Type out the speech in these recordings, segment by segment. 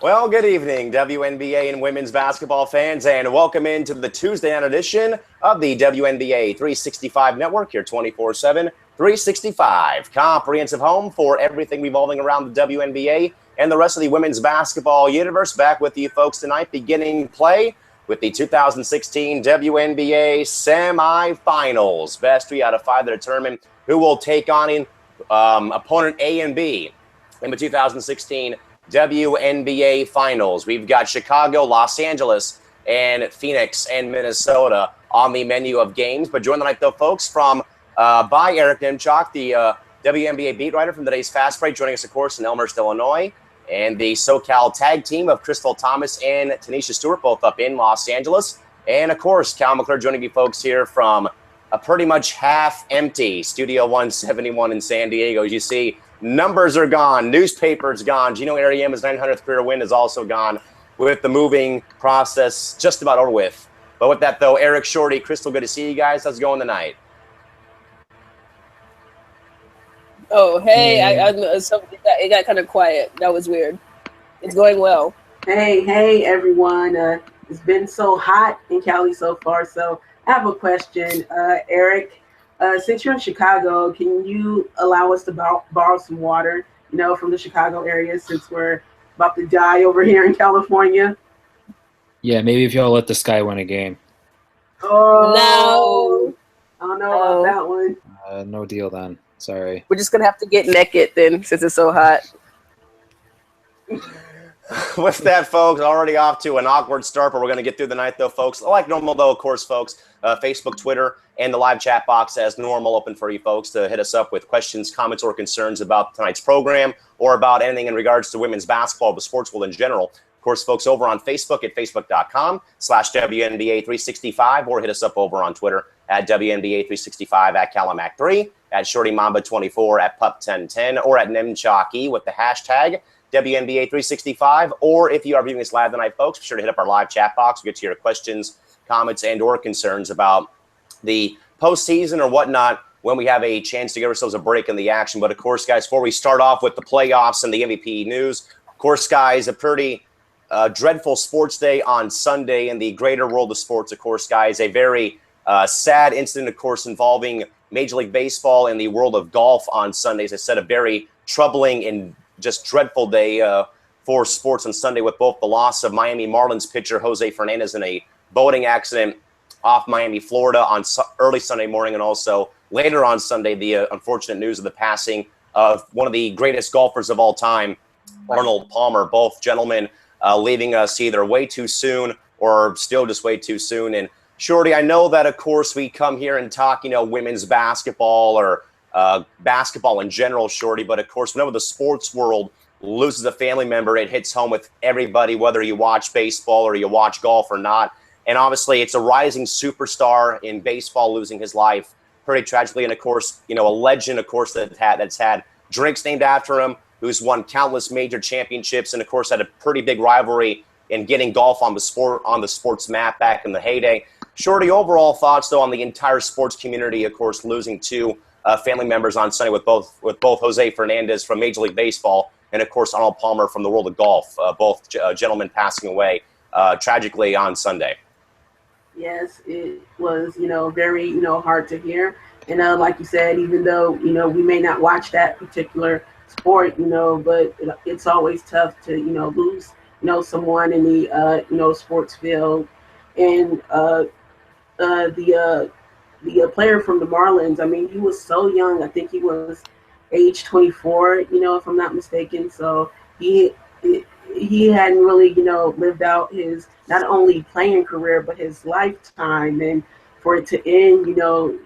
Well, good evening, WNBA and women's basketball fans, and welcome into the Tuesday night edition of the WNBA 365 Network, your 24/7, 365 comprehensive home for everything revolving around the WNBA and the rest of the women's basketball universe. Back with you folks tonight, beginning play with the 2016 WNBA semifinals. Best 3 out of 5 that determine who will take on opponent A and B in the 2016 WNBA Finals. We've got Chicago, Los Angeles, and Phoenix and Minnesota on the menu of games. But join the night, though, folks, by Eric Nimchok, the WNBA beat writer from today's Fast Break, joining us, of course, in Elmhurst, Illinois, and the SoCal tag team of Crystal Thomas and Tanisha Stewart, both up in Los Angeles. And, of course, Cal McClure joining you folks here from a pretty much half-empty Studio 171 in San Diego. As you see, numbers are gone. Newspapers gone. Gino Ariema's 900th career win is also gone, with the moving process just about over with. But with that, though, Eric, Shorty, Crystal, good to see you guys. How's it going tonight? Oh, hey. It got kind of quiet. That was weird. It's going well. Hey, everyone. It's been so hot in Cali so far, so I have a question. Eric, since you're in Chicago, can you allow us to borrow some water, from the Chicago area, since we're about to die over here in California? Yeah, maybe if y'all let the Sky win a game. Oh, no. I don't know about that one. No deal then. Sorry. We're just going to have to get naked then, since it's so hot. With that, folks, already off to an awkward start, but we're going to get through the night, though, folks. Like normal, though, of course, folks, Facebook, Twitter, and the live chat box as normal open for you folks to hit us up with questions, comments, or concerns about tonight's program or about anything in regards to women's basketball, the sports world in general. Of course, folks, over on Facebook at facebook.com/WNBA365, or hit us up over on Twitter at WNBA365, at Calimac3, at ShortyMamba24, at Pup1010, or at Nemchalky with the hashtag WNBA365, or if you are viewing this live tonight, folks, be sure to hit up our live chat box. We'll get to your questions, comments, and or concerns about the postseason or whatnot when we have a chance to give ourselves a break in the action. But, of course, guys, before we start off with the playoffs and the MVP news, of course, guys, a pretty dreadful sports day on Sunday in the greater world of sports, of course, guys. A very sad incident, of course, involving Major League Baseball and the world of golf on Sunday. As I said, a very troubling and just dreadful day for sports on Sunday, with both the loss of Miami Marlins pitcher Jose Fernandez in a boating accident off Miami, Florida on early Sunday morning, and also later on Sunday, the unfortunate news of the passing of one of the greatest golfers of all time, Arnold Palmer. Both gentlemen leaving us either way too soon or still just way too soon. And Shorty, I know that, of course, we come here and talk, women's basketball or basketball in general, Shorty, but of course, whenever the sports world loses a family member, it hits home with everybody, whether you watch baseball or you watch golf or not. And obviously, it's a rising superstar in baseball losing his life pretty tragically. And of course, a legend, of course, that's had drinks named after him, who's won countless major championships, and of course had a pretty big rivalry in getting golf on the sports map back in the heyday. Shorty, overall thoughts though on the entire sports community, of course, losing two family members on Sunday, with both Jose Fernandez from Major League Baseball and, of course, Arnold Palmer from the world of golf, both gentlemen passing away tragically on Sunday. Yes, it was, very, hard to hear. And like you said, even though, we may not watch that particular sport, but it's always tough to, lose, someone in the, sports field. And the player from the Marlins, I mean, he was so young. I think he was age 24, if I'm not mistaken. So he hadn't really, lived out his not only playing career, but his lifetime. And for it to end,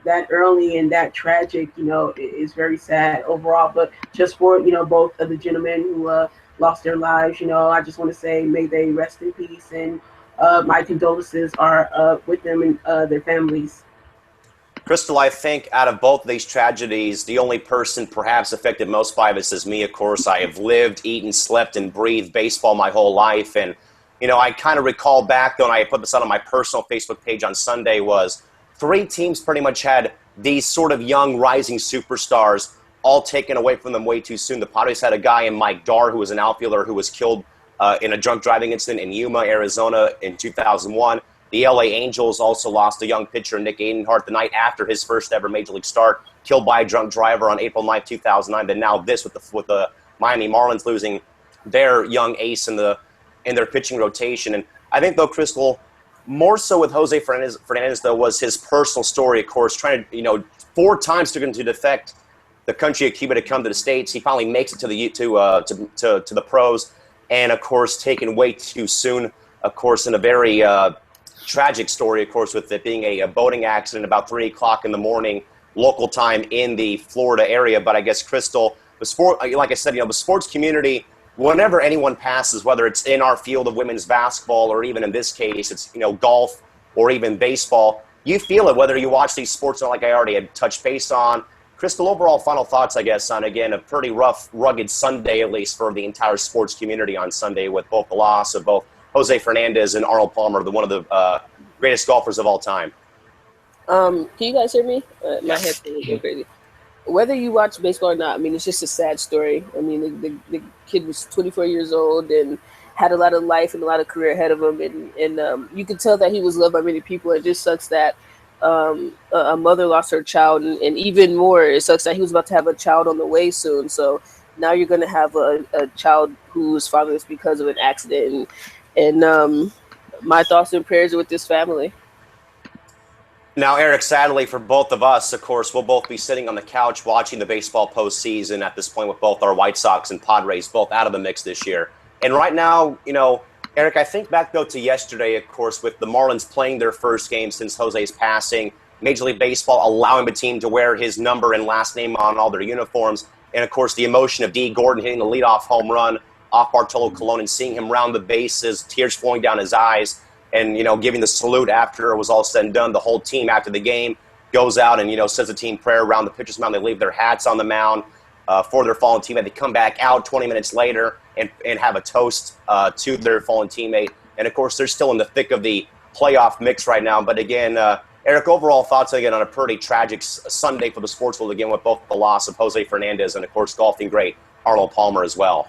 that early and that tragic, is very sad overall. But just for, both of the gentlemen who lost their lives, I just want to say, may they rest in peace. And my condolences are with them and their families. Crystal, I think out of both of these tragedies, the only person perhaps affected most by this is me, of course. I have lived, eaten, slept, and breathed baseball my whole life. And, I kind of recall back, though, and I put this out on my personal Facebook page on Sunday, was 3 teams pretty much had these sort of young, rising superstars all taken away from them way too soon. The Padres had a guy in Mike Dar, who was an outfielder, who was killed in a drunk driving incident in Yuma, Arizona in 2001. The LA Angels also lost a young pitcher, Nick Aidenhart, the night after his first ever major league start, killed by a drunk driver on April 9th, 2009. Then now this with the Miami Marlins losing their young ace in their pitching rotation. And I think, though, Crystal, more so with Jose Fernandez, though, was his personal story, of course, trying to, 4 times to defect the country of Cuba to come to the States. He finally makes it to the pros, and, of course, taken way too soon, of course, in a very tragic story, of course, with it being a boating accident about 3 o'clock in the morning, local time in the Florida area. But I guess, Crystal, the sport, like I said, the sports community, whenever anyone passes, whether it's in our field of women's basketball or even in this case, it's, golf or even baseball, you feel it whether you watch these sports, like I already had touched base on. Crystal, overall final thoughts, I guess, on, again, a pretty rough, rugged Sunday, at least for the entire sports community on Sunday, with both the loss of both Jose Fernandez and Arnold Palmer, one of the greatest golfers of all time. Can you guys hear me? My headphones are going crazy. Whether you watch baseball or not, I mean, it's just a sad story. I mean, the kid was 24 years old and had a lot of life and a lot of career ahead of him. And you could tell that he was loved by many people. It just sucks that a mother lost her child. And even more, it sucks that he was about to have a child on the way soon. So now you're going to have a child who's fatherless because of an accident. And my thoughts and prayers are with this family. Now, Eric, sadly for both of us, of course, we'll both be sitting on the couch watching the baseball postseason at this point with both our White Sox and Padres both out of the mix this year. And right now, Eric, I think back, though, to yesterday, of course, with the Marlins playing their first game since Jose's passing, Major League Baseball allowing the team to wear his number and last name on all their uniforms, and, of course, the emotion of D. Gordon hitting the leadoff home run off Bartolo Colon and seeing him round the bases, tears flowing down his eyes, and, giving the salute after it was all said and done. The whole team after the game goes out and, says a team prayer around the pitcher's mound. They leave their hats on the mound for their fallen teammate. They come back out 20 minutes later and have a toast to their fallen teammate. And, of course, they're still in the thick of the playoff mix right now. But, again, Eric, overall thoughts, again, on a pretty tragic Sunday for the sports world, again, with both the loss of Jose Fernandez and, of course, golfing great Arnold Palmer as well.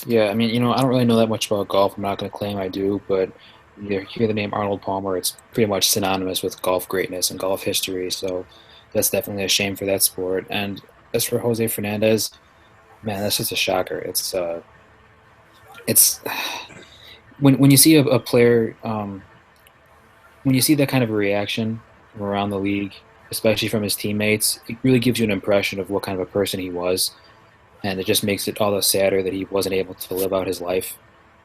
Yeah, I mean, I don't really know that much about golf. I'm not going to claim I do, but you hear the name Arnold Palmer, it's pretty much synonymous with golf greatness and golf history, so that's definitely a shame for that sport. And as for Jose Fernandez, man, that's just a shocker. It's when you see a player, when you see that kind of a reaction from around the league, especially from his teammates, it really gives you an impression of what kind of a person he was. And it just makes it all the sadder that he wasn't able to live out his life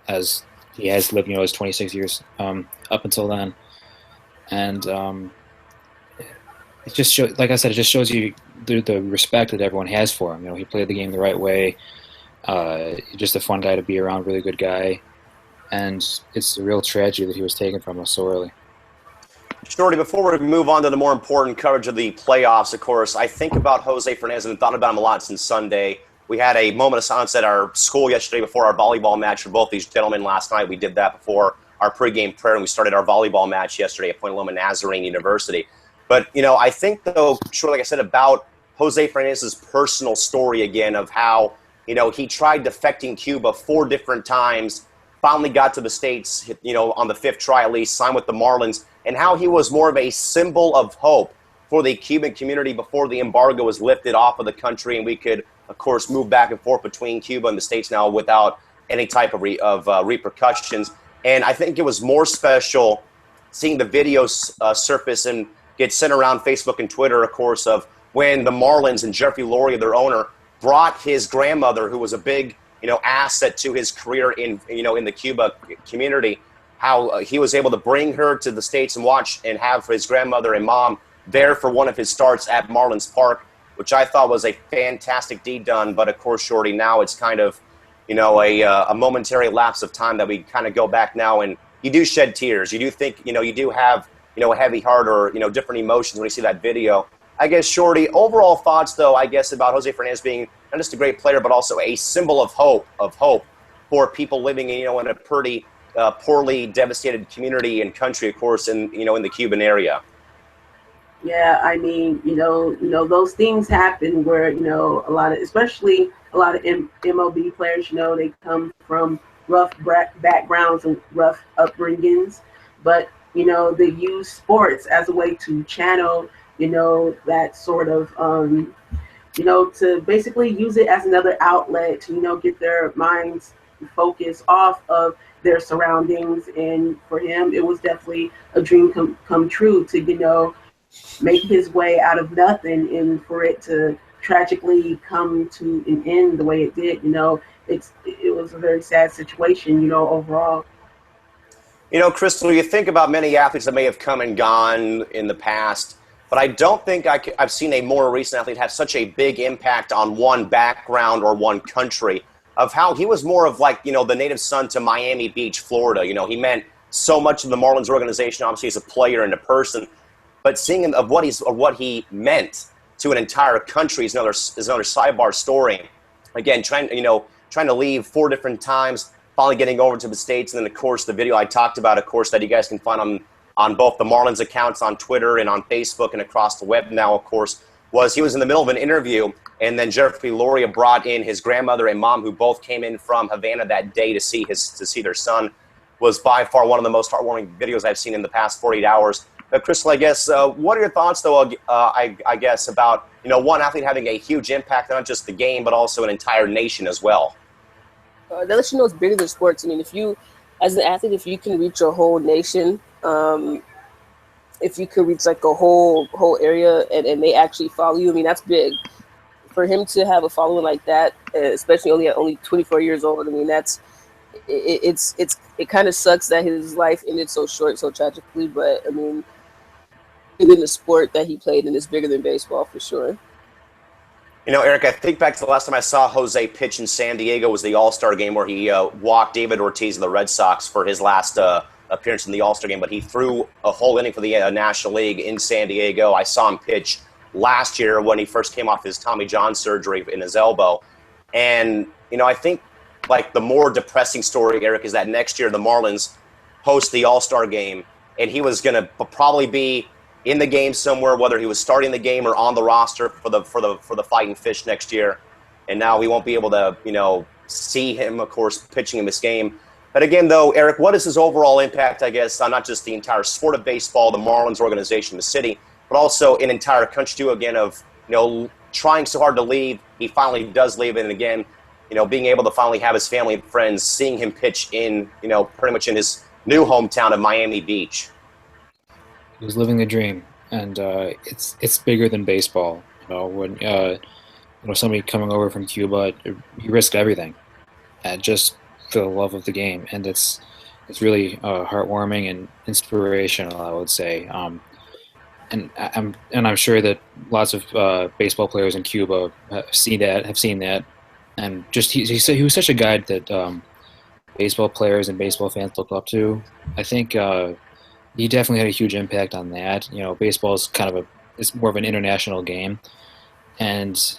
as he has lived, his 26 years up until then. And it just shows, like I said, it just shows you the respect that everyone has for him. He played the game the right way. Just a fun guy to be around, really good guy. And it's a real tragedy that he was taken from us so early. Shorty, before we move on to the more important coverage of the playoffs, of course, I think about Jose Fernandez and thought about him a lot since Sunday. We had a moment of silence at our school yesterday before our volleyball match for both these gentlemen last night. We did that before our pregame prayer, and we started our volleyball match yesterday at Point Loma Nazarene University. But, I think, though, sure, like I said, about Jose Fernandez's personal story again of how, he tried defecting Cuba 4 different times, finally got to the States, on the 5th try at least, signed with the Marlins, and how he was more of a symbol of hope for the Cuban community before the embargo was lifted off of the country and we could, of course, move back and forth between Cuba and the States now without any type of repercussions. And I think it was more special seeing the videos surface and get sent around Facebook and Twitter, of course, of when the Marlins and Jeffrey Loria, their owner, brought his grandmother, who was a big, asset to his career in the Cuba community, how he was able to bring her to the States and watch and have his grandmother and mom there for one of his starts at Marlins Park, which I thought was a fantastic deed done. But, of course, Shorty, now it's kind of, a momentary lapse of time that we kind of go back now and you do shed tears. You do think, you do have, a heavy heart or, different emotions when you see that video. I guess, Shorty, overall thoughts, though, I guess, about Jose Fernandez being not just a great player, but also a symbol of hope for people living, in a pretty poorly devastated community and country, of course, in the Cuban area. Yeah, I mean, those things happen where, especially a lot of MLB players, they come from rough backgrounds and rough upbringings, but, they use sports as a way to channel, that sort of, to basically use it as another outlet to, get their minds focused off of their surroundings. And for him, it was definitely a dream come true to, make his way out of nothing, and for it to tragically come to an end the way it did, it was a very sad situation, overall. Crystal, you think about many athletes that may have come and gone in the past, but I don't think I've seen a more recent athlete have such a big impact on one background or one country, of how he was more of like, the native son to Miami Beach, Florida. He meant so much in the Marlins organization, obviously as a player and a person, but seeing him of what he meant to an entire country is another sidebar story. Again, trying to leave 4 different times, finally getting over to the States, and then, of course, the video I talked about, of course, that you guys can find on both the Marlins accounts on Twitter and on Facebook and across the web now, of course, was he was in the middle of an interview, and then Jeffrey Loria brought in his grandmother and mom, who both came in from Havana that day to see their son. Was by far one of the most heartwarming videos I've seen in the past 48 hours. Crystal, I guess, what are your thoughts, though, I guess, about, one athlete having a huge impact, not just the game, but also an entire nation as well? That lets you know it's bigger than sports. I mean, as an athlete, if you can reach a whole nation, if you could reach like a whole area and they actually follow you, I mean, that's big. For him to have a following like that, especially only 24 years old, I mean, it kind of sucks that his life ended so short, so tragically, but I mean, in the sport that he played in is bigger than baseball for sure. Eric, I think back to the last time I saw Jose pitch in San Diego was the All-Star game, where he walked David Ortiz of the Red Sox for his last appearance in the All-Star game, but he threw a whole inning for the National League in San Diego. I saw him pitch last year when he first came off his Tommy John surgery in his elbow. And, I think like the more depressing story, Eric, is that next year the Marlins host the All-Star game, and he was going to probably be in the game somewhere, whether he was starting the game or on the roster for the Fighting Fish next year. And now we won't be able to, see him, of course, pitching in this game. But again, though, Eric, what is his overall impact, I guess, on not just the entire sport of baseball, the Marlins organization, the city, but also an entire country, too, again, of, trying so hard to leave. He finally does leave, and again, being able to finally have his family and friends, seeing him pitch in, pretty much in his new hometown of Miami Beach. He was living the dream, and it's bigger than baseball. When somebody coming over from Cuba, you risk everything, just for the love of the game, and it's really heartwarming and inspirational, I would say. And I'm sure that lots of baseball players in Cuba have seen that, and just he was such a guy that baseball players and baseball fans look up to. I think he definitely had a huge impact on that. Baseball is it's more of an international game, and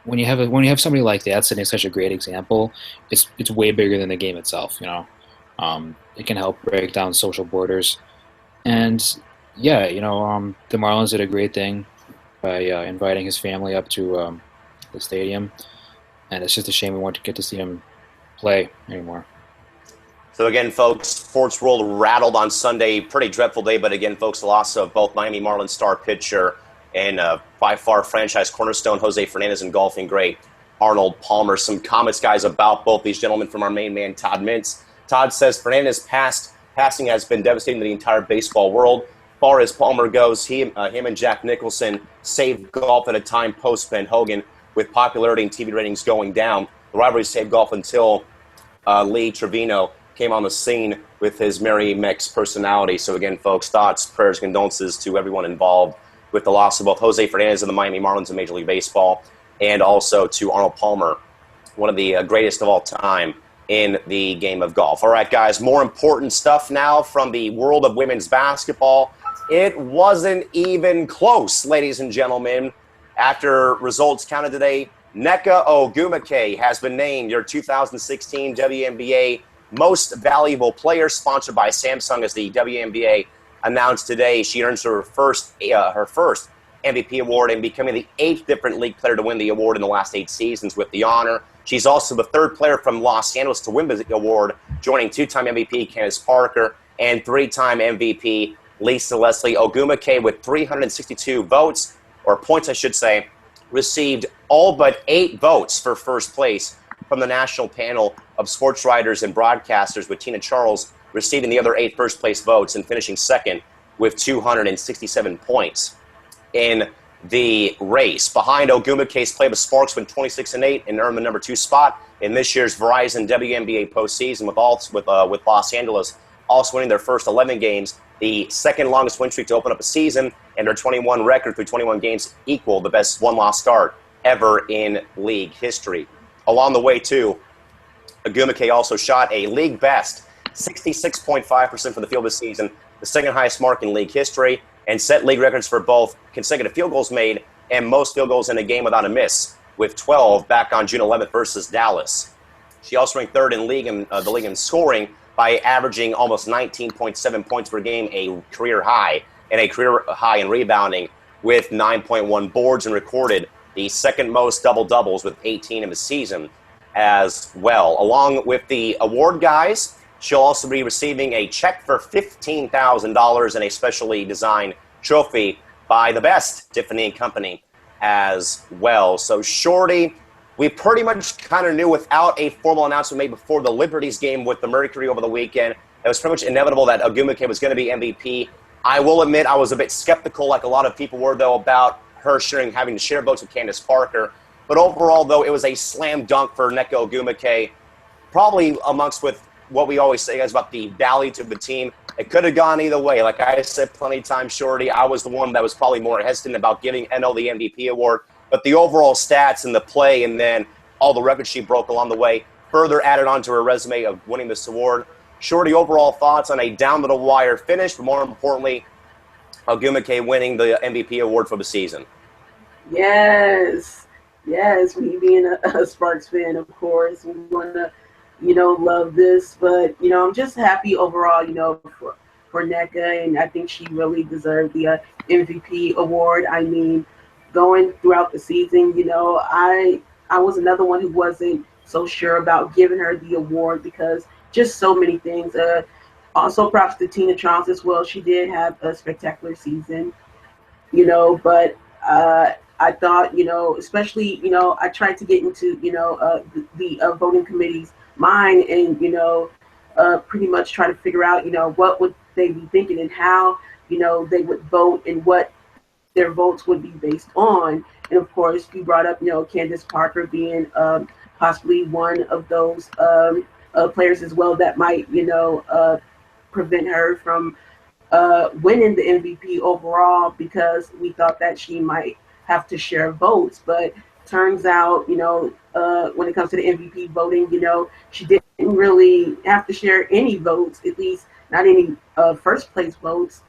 when you have somebody like that setting such a great example, it's way bigger than the game itself. It can help break down social borders, and yeah, the Marlins did a great thing by inviting his family up to the stadium, and it's just a shame we won't get to see him play anymore. So again, folks, sports world rattled on Sunday. Pretty dreadful day, but again, folks, the loss of both Miami Marlins star pitcher and by far franchise cornerstone Jose Fernandez and golfing great Arnold Palmer. Some comments, guys, about both these gentlemen from our main man, Todd Mintz. Todd says Fernandez's passing has been devastating to the entire baseball world. As far as Palmer goes, him and Jack Nicholson saved golf at a time post-Ben Hogan, with popularity and TV ratings going down. The rivalry saved golf until Lee Trevino came on the scene with his Merry Mex personality. So again, folks, thoughts, prayers, condolences to everyone involved with the loss of both Jose Fernandez and the Miami Marlins in Major League Baseball, and also to Arnold Palmer, one of the greatest of all time in the game of golf. All right, guys, more important stuff now from the world of women's basketball. It wasn't even close, ladies and gentlemen. After results counted today, Nneka Ogwumike has been named your 2016 WNBA Most Valuable Player, sponsored by Samsung, as the WNBA announced today she earns her first MVP award and becoming the 8th different league player to win the award in the last 8 seasons with the honor. She's also the 3rd player from Los Angeles to win the award, joining 2-time MVP Candace Parker and 3-time MVP Lisa Leslie. Ogwumike, with 362 votes, or points I should say, received all but 8 votes for first place from the national panel of sports writers and broadcasters, with Tina Charles receiving the other 8 first-place votes and finishing second with 267 points in the race. Behind Ogwumike's play, the Sparks went 26-8 and earned the number 2 spot in this year's Verizon WNBA postseason, with Los Angeles also winning their first 11 games, the second longest win streak to open up a season, and their 21 record through 21 games equal the best one-loss start ever in league history. Along the way, too, Ogwumike also shot a league best 66.5% from the field this season, the second highest mark in league history, and set league records for both consecutive field goals made and most field goals in a game without a miss, with 12 back on June 11th versus Dallas. She also ranked 3rd in the league in scoring by averaging almost 19.7 points per game, a career high, and a career high in rebounding with 9.1 boards, and recorded the second most double-doubles with 18 in the season as well. Along with the award guys, she'll also be receiving a check for $15,000 and a specially designed trophy by the best Tiffany & Company as well. So, Shorty, we pretty much kind of knew without a formal announcement made before the Liberties game with the Mercury over the weekend, it was pretty much inevitable that Ogwumike was going to be MVP. I will admit I was a bit skeptical, like a lot of people were, though, about her having to share votes with Candace Parker. But overall, though, it was a slam dunk for Nneka Ogwumike, probably amongst with what we always say, guys, about the value to the team. It could have gone either way. Like I said plenty of times, Shorty, I was the one that was probably more hesitant about giving NL the MVP award. But the overall stats and the play, and then all the records she broke along the way, further added on to her resume of winning this award. Shorty, overall thoughts on a down-to-the-wire finish, but more importantly, Ogwumike winning the MVP award for the season. Yes, me being a Sparks fan, of course, we want to, love this. But, I'm just happy overall, for Nneka, and I think she really deserved the MVP award. I mean, going throughout the season, I was another one who wasn't so sure about giving her the award because just so many things. Also, props to Tina Charles as well. She did have a spectacular season, but I thought, especially, I tried to get into, the voting committee's mind and, pretty much try to figure out, what would they be thinking and how, they would vote and what their votes would be based on. And of course, you brought up, Candace Parker being possibly one of those players as well that might, prevent her from winning the MVP overall, because we thought that she might have to share votes. But turns out, when it comes to the MVP voting, she didn't really have to share any votes, at least not any first place votes.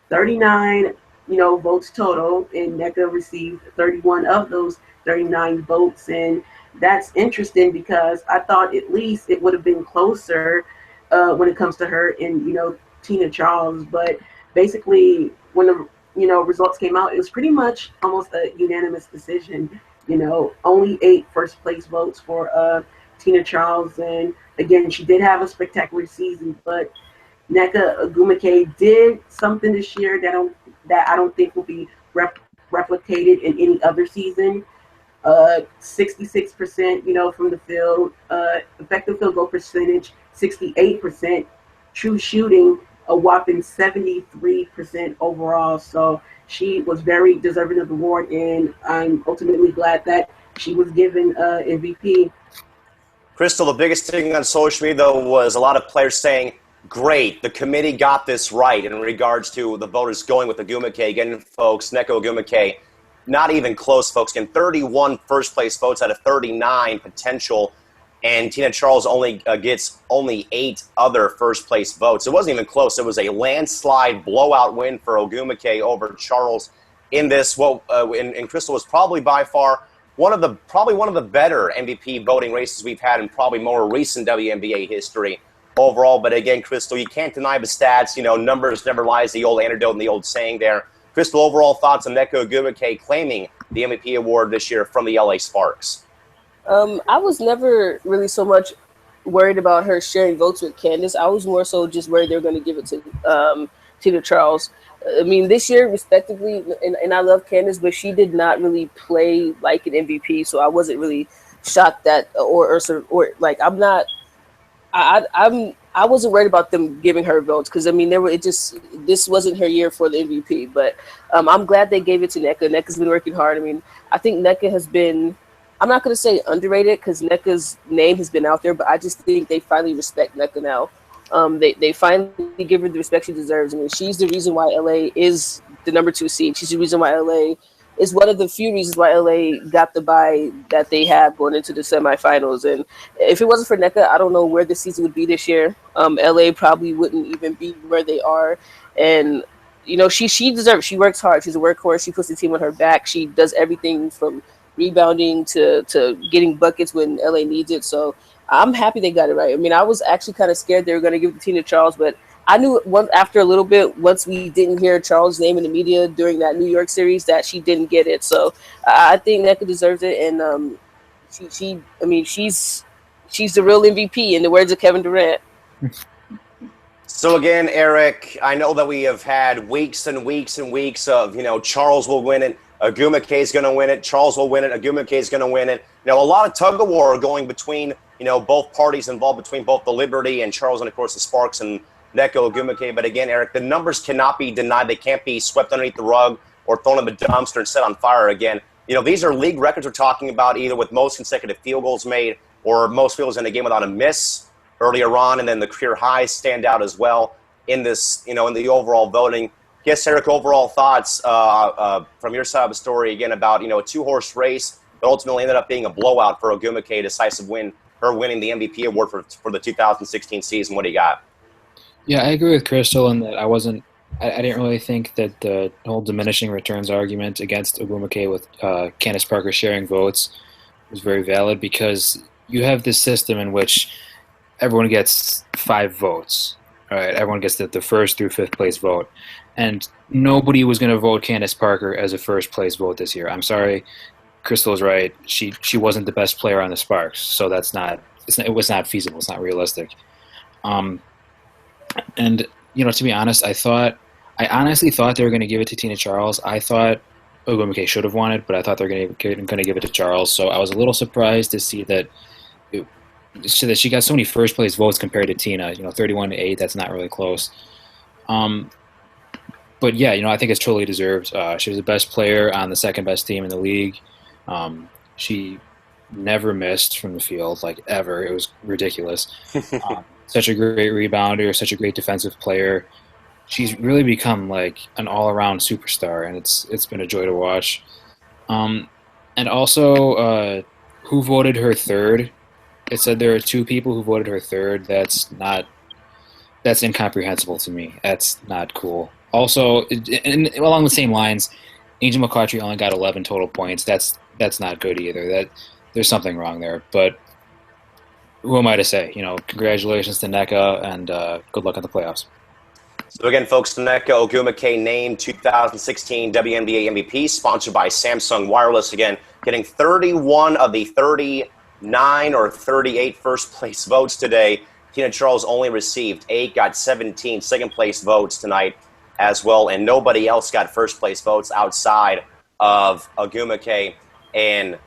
39 votes total, and Nneka received 31 of those 39 votes. And that's interesting because I thought at least it would have been closer when it comes to her and, Tina Charles. But basically, when the results came out, it was pretty much almost a unanimous decision. Only 8 first place votes for Tina Charles. And again, she did have a spectacular season, but Nneka Ogwumike did something this year that I don't think will be replicated in any other season. 66%, from the field, effective field goal percentage, 68%, true shooting, a whopping 73% overall. So she was very deserving of the award, and I'm ultimately glad that she was given MVP. Crystal, the biggest thing on social media, though, was a lot of players saying, great, the committee got this right in regards to the voters going with Ogwumike. Again, folks, Nneka Ogwumike, not even close, folks. Again, 31 first-place votes out of 39 potential, and Tina Charles only gets 8 other first-place votes. It wasn't even close. It was a landslide blowout win for Ogwumike over Charles in this. And Crystal was probably by far one of the better MVP voting races we've had in probably more recent WNBA history. overall. But again, Crystal, you can't deny the stats. You know, numbers never lies, the old antidote and the old saying there. Crystal, overall thoughts on Nneka Ogwumike claiming the MVP award this year from the LA Sparks? I was never really so much worried about her sharing votes with Candace. I was more so just worried they were going to give it to Tina Charles. I mean, this year, respectively, and I love Candace, but she did not really play like an MVP, so I wasn't really shocked that, or like I'm not. I wasn't worried about them giving her votes because I mean this wasn't her year for the MVP, but I'm glad they gave it to Nneka. Nneka's been working hard. I mean, I think Nneka has been. I'm not going to say underrated because Nneka's name has been out there, but I just think they finally respect Nneka now. They finally give her the respect she deserves. I mean, she's the reason why LA is the number 2 seed. She's the reason why LA is one of the few reasons why LA got the bye that they have going into the semifinals. And if it wasn't for Nneka, I don't know where the season would be this year. LA probably wouldn't even be where they are. And you know, she deserves. She works hard. She's a workhorse. She puts the team on her back. She does everything from rebounding to getting buckets when LA needs it. So I'm happy they got it right. I mean, I was actually kind of scared they were going to give it to Tina Charles, but I knew after a little bit, once we didn't hear Charles' name in the media during that New York series, that she didn't get it. So I think Nneka deserves it, and she's the real MVP in the words of Kevin Durant. So again, Eric, I know that we have had weeks and weeks and weeks of, you know, Charles will win it, Ogwumike is going to win it, Charles will win it, Ogwumike is going to win it. You know, a lot of tug of war going between, you know, both parties involved, between both the Liberty and Charles and, of course, the Sparks and Nneka Ogwumike. But again, Eric, the numbers cannot be denied. They can't be swept underneath the rug or thrown in the dumpster and set on fire again. You know, these are league records we're talking about, either with most consecutive field goals made or most field goals in a game without a miss earlier on, and then the career highs stand out as well in this, you know, in the overall voting. Yes, Eric, overall thoughts from your side of the story, again, about, you know, a 2-horse race that ultimately ended up being a blowout for Ogwumike, decisive win, her winning the MVP award for the 2016 season. What do you got? Yeah, I agree with Crystal in that I didn't really think that the whole diminishing returns argument against Ogwumike with Candace Parker sharing votes was very valid, because you have this system in which everyone gets 5 votes. All right, everyone gets the first through 5th place vote, and nobody was going to vote Candace Parker as a first place vote this year. I'm sorry, Crystal is right. She wasn't the best player on the Sparks, so it was not feasible. It's not realistic. And you know, to be honest, I honestly thought they were going to give it to Tina Charles. I thought Ogwumike should have won it, but I thought they were going to give it to Charles. So I was a little surprised to see that she got so many first place votes compared to Tina. You know, 31-8. That's not really close. But yeah, you know, I think it's totally deserved. She was the best player on the second best team in the league. She never missed from the field, like, ever. It was ridiculous. Such a great rebounder, such a great defensive player. She's really become like an all-around superstar, and it's been a joy to watch. And also, who voted her third? It said there are 2 people who voted her third. That's incomprehensible to me. That's not cool. Also, along the same lines, Angel McCoughtry only got 11 total points. That's not good either. There's something wrong there. But who am I to say? You know, congratulations to Nneka, and good luck in the playoffs. So again, folks, Nneka Ogwumike named 2016 WNBA MVP, sponsored by Samsung Wireless. Again, getting 31 of the 39 or 38 first place votes today. Tina Charles only received 8, got 17 second place votes tonight as well, and nobody else got first place votes outside of Ogwumike and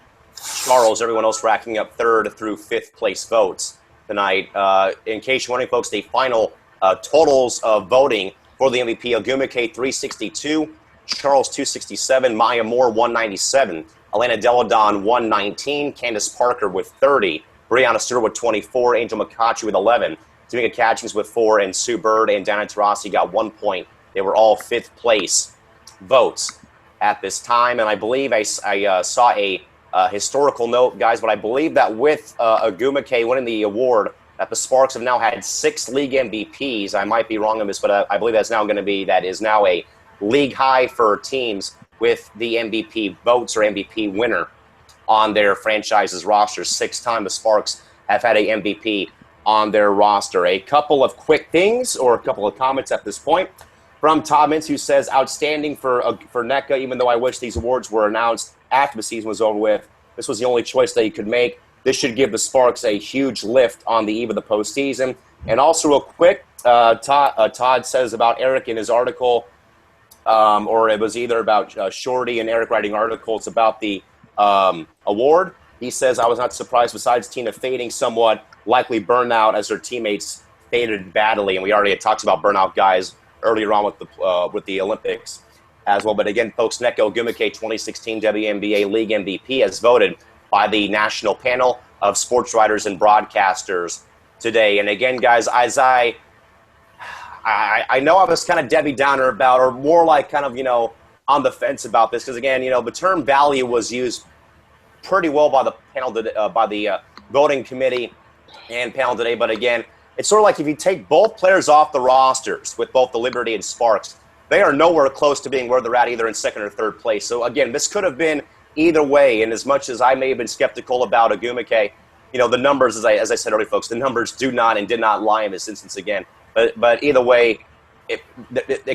Charles. Everyone else racking up 3rd through 5th place votes tonight. In case you're wondering, folks, the final totals of voting for the MVP: Ogwumike 362, Charles 267, Maya Moore 197, Elena Deladon 119, Candace Parker with 30, Breanna Stewart with 24, Angel McCoughtry with 11, Tamika Catchings with 4, and Sue Bird and Diana Taurasi got 1 point. They were all 5th place votes at this time, and I believe I saw a historical note, guys, but I believe that with Ogwumike winning the award, that the Sparks have now had 6 league MVPs. I might be wrong on this, but I believe that is now a league high for teams with the MVP votes or MVP winner on their franchise's roster. 6 times the Sparks have had a MVP on their roster. A couple of quick things or a couple of comments at this point from Todd Mintz, who says, outstanding for NECA, even though I wish these awards were announced after the season was over with. This was the only choice that he could make. This should give the Sparks a huge lift on the eve of the postseason. And also real quick, Todd says about Eric in his article, or it was either about Shorty and Eric writing articles about the award. He says, I was not surprised, besides Tina fading somewhat, likely burnout as her teammates faded badly. And we already had talked about burnout guys earlier on with the Olympics as well. But again, folks, Nneka Ogwumike, 2016 WNBA League MVP, as voted by the national panel of sports writers and broadcasters today. And again, guys, as I know I was kind of Debbie Downer about, or more like kind of, on the fence about this, because again, the term value was used pretty well by the panel, by the voting committee and panel today. But again, it's sort of like if you take both players off the rosters with both the Liberty and Sparks, they are nowhere close to being where they're at, either in second or third place. So again, this could have been either way. And as much as I may have been skeptical about Ogwumike, the numbers, as I said earlier, folks, the numbers do not and did not lie in this instance again. But either way, it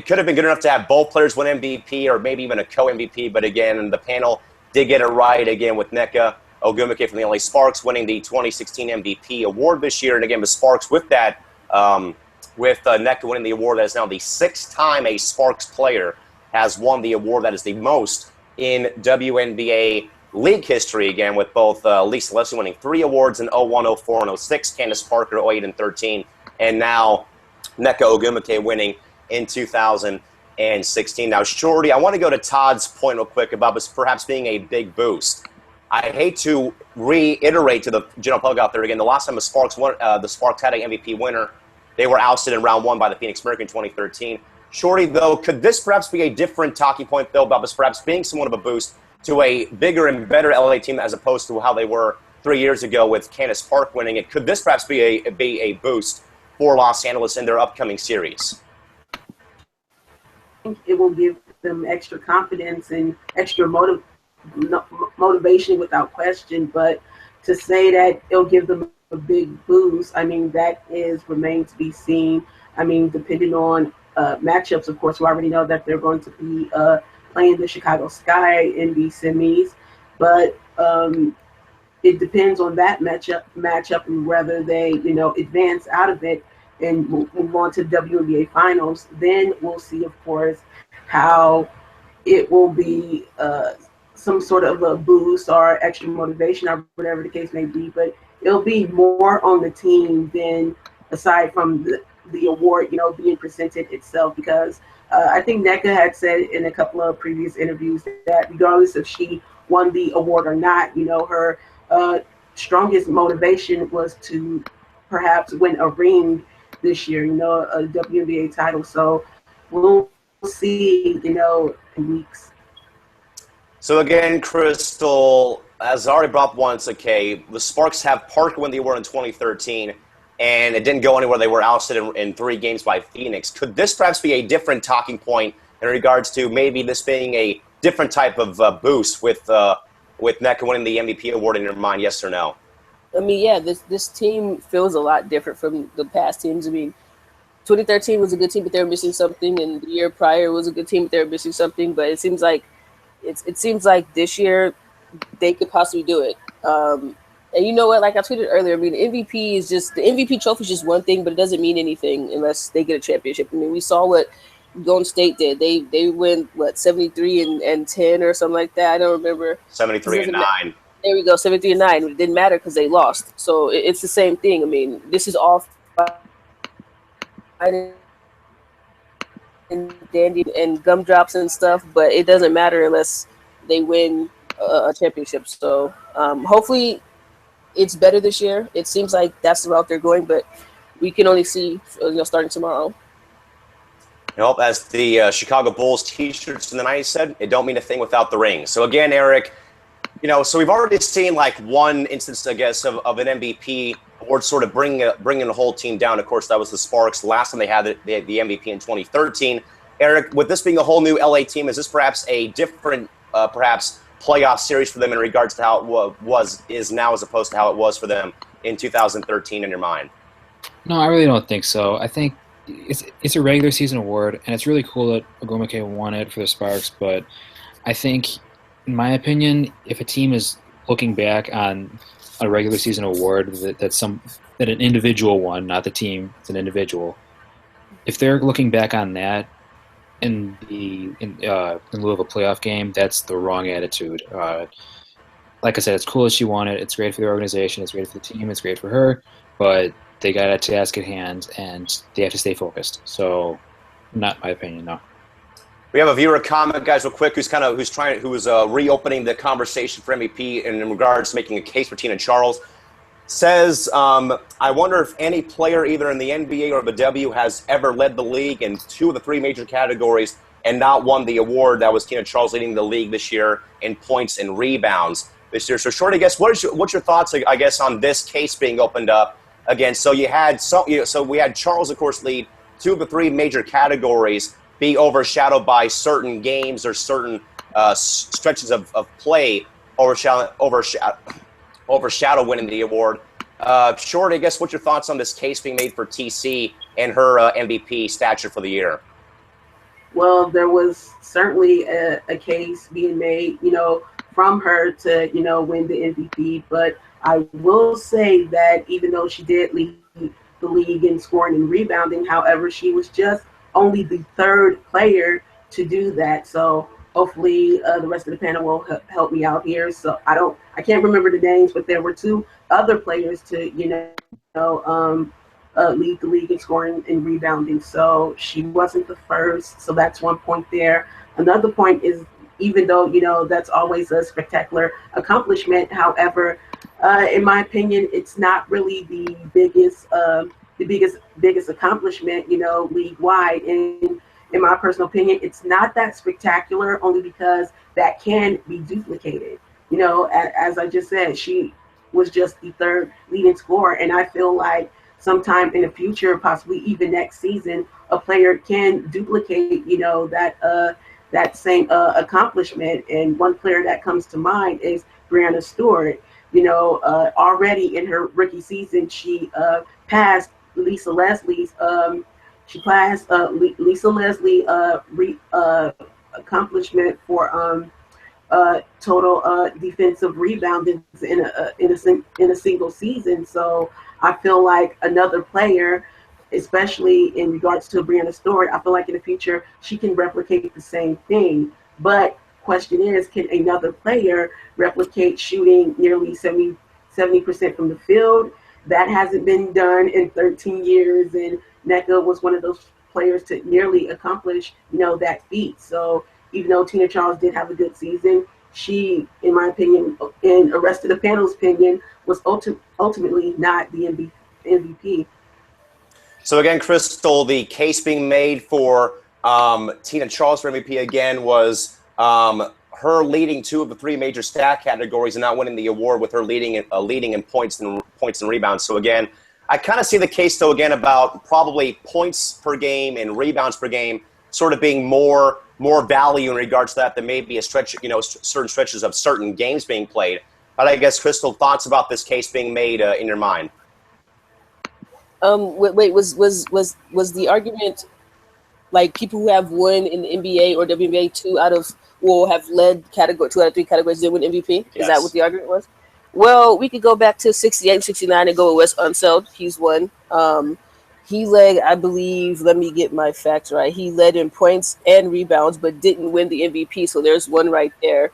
could have been good enough to have both players win MVP or maybe even a co-MVP. But again, the panel did get it right again with Nneka Ogwumike from the LA Sparks winning the 2016 MVP award this year. And again, the Sparks with that, with Nneka winning the award, that is now the sixth time a Sparks player has won the award. That is the most in WNBA league history, again, with both Lisa Leslie winning 3 awards in 01, 04, and 06, Candace Parker 08 and 13, and now Nneka Ogwumike winning in 2016. Now, Shorty, I want to go to Todd's point real quick about this perhaps being a big boost. I hate to reiterate to the general public out there again, the last time the Sparks had an MVP winner, they were ousted in round 1 by the Phoenix Mercury in 2013. Shorty, though, could this perhaps be a different talking point, though, about this perhaps being somewhat of a boost to a bigger and better LA team as opposed to how they were 3 years ago with Candace Park winning it? Could this perhaps be a boost for Los Angeles in their upcoming series? It will give them extra confidence and extra motivation without question. But to say that it'll give them a big boost, that remains to be seen. Depending on matchups, of course, we already know that they're going to be playing the Chicago Sky in the semis, but it depends on that matchup and whether they, advance out of it and move on to the WNBA finals. Then we'll see, of course, how it will be some sort of a boost or extra motivation or whatever the case may be, but it'll be more on the team than aside from the award, being presented itself, because I think Nneka had said in a couple of previous interviews that regardless if she won the award or not, her strongest motivation was to perhaps win a ring this year, a WNBA title. So we'll see, in weeks. So again, Crystal, as I already brought up once, okay, the Sparks have Parker win the award in 2013, and it didn't go anywhere. They were ousted in 3 games by Phoenix. Could this perhaps be a different talking point in regards to maybe this being a different type of boost with Nneka winning the MVP award in your mind, yes or no? Yeah, this team feels a lot different from the past teams. 2013 was a good team, but they were missing something, and the year prior was a good team, but they were missing something. But it seems like this year they could possibly do it. And you know what? Like I tweeted earlier, the MVP trophy is just one thing, but it doesn't mean anything unless they get a championship. We saw what Golden State did. They win 73 and 10 or something like that. I don't remember. 73 and 9. There we go, 73 and 9. It didn't matter because they lost. So it's the same thing. This is all and dandy and gumdrops and stuff, but it doesn't matter unless they win a championship. So hopefully it's better this year. It seems like that's the route they're going, but we can only see starting tomorrow. As the Chicago Bulls T-shirts in the 90s said, it don't mean a thing without the ring. So again, Eric, so we've already seen like one instance, I guess, of an MVP award sort of bringing the whole team down. Of course, that was the Sparks. Last time they had the MVP in 2013. Eric, with this being a whole new LA team, is this perhaps a different, perhaps playoff series for them in regards to how it is now as opposed to how it was for them in 2013 in your mind? No, I really don't think so. I think it's a regular season award, and it's really cool that Ogwumike won it for the Sparks. But I think, in my opinion, if a team is looking back on a regular season award that an individual won, not the team, it's an individual. If they're looking back on that in lieu of a playoff game, that's the wrong attitude. Like I said, it's cool that she won it. It's great for the organization. It's great for the team. It's great for her. But they got a task at hand, and they have to stay focused. So, not my opinion, no. We have a viewer comment, guys, real quick, who's reopening the conversation for MVP in regards to making a case for Tina Charles. Says, I wonder if any player either in the NBA or the W has ever led the league in 2 of the 3 major categories and not won the award. That was Tina Charles leading the league this year in points and rebounds this year. So, Shorty, I guess what's your thoughts, I guess, on this case being opened up again? So we had Charles, of course, lead 2 of the 3 major categories, be overshadowed by certain games or certain stretches of play, overshadow winning the award. Short, I guess, what's your thoughts on this case being made for TC and her MVP stature for the year? Well, there was certainly a case being made, from her to, win the MVP. But I will say that even though she did lead the league in scoring and rebounding, however, she was just only the 3rd player to do that. So hopefully the rest of the panel will help me out here. So I can't remember the names, but there were 2 other players to, lead the league in scoring and rebounding. So she wasn't the first. So that's one point there. Another point is, even though, that's always a spectacular accomplishment, however, in my opinion, it's not really the biggest accomplishment, league-wide. And in my personal opinion, it's not that spectacular, only because that can be duplicated. As I just said, she was just the 3rd leading scorer, and I feel like sometime in the future, possibly even next season, a player can duplicate, that same accomplishment. And one player that comes to mind is Breanna Stewart. Already in her rookie season, she passed Lisa Leslie's accomplishment for total defensive rebounding in a single season. So I feel like another player, especially in regards to Breanna Stewart, I feel like in the future she can replicate the same thing. But question is, can another player replicate shooting nearly 70% from the field? That hasn't been done in 13 years, and Nneka was one of those players to nearly accomplish, that feat. So even though Tina Charles did have a good season, she, in my opinion, and the rest of the panel's opinion, was ultimately not the MVP. So again, Crystal, the case being made for Tina Charles for MVP again was her leading 2 of the 3 major stat categories and not winning the award, with her leading in points and rebounds. So again, I kind of see the case though again about probably points per game and rebounds per game sort of being more value in regards to that than maybe a stretch, certain stretches of certain games being played. But I guess, Crystal, thoughts about this case being made in your mind? Wait, was the argument like people who have won in the NBA or WNBA have led 2 out of 3 categories did win MVP? Is that what the argument was? Well, we could go back to 68, 69 and go with Wes Unseld. He's won. He led, I believe, let me get my facts right. He led in points and rebounds, but didn't win the MVP. So there's one right there.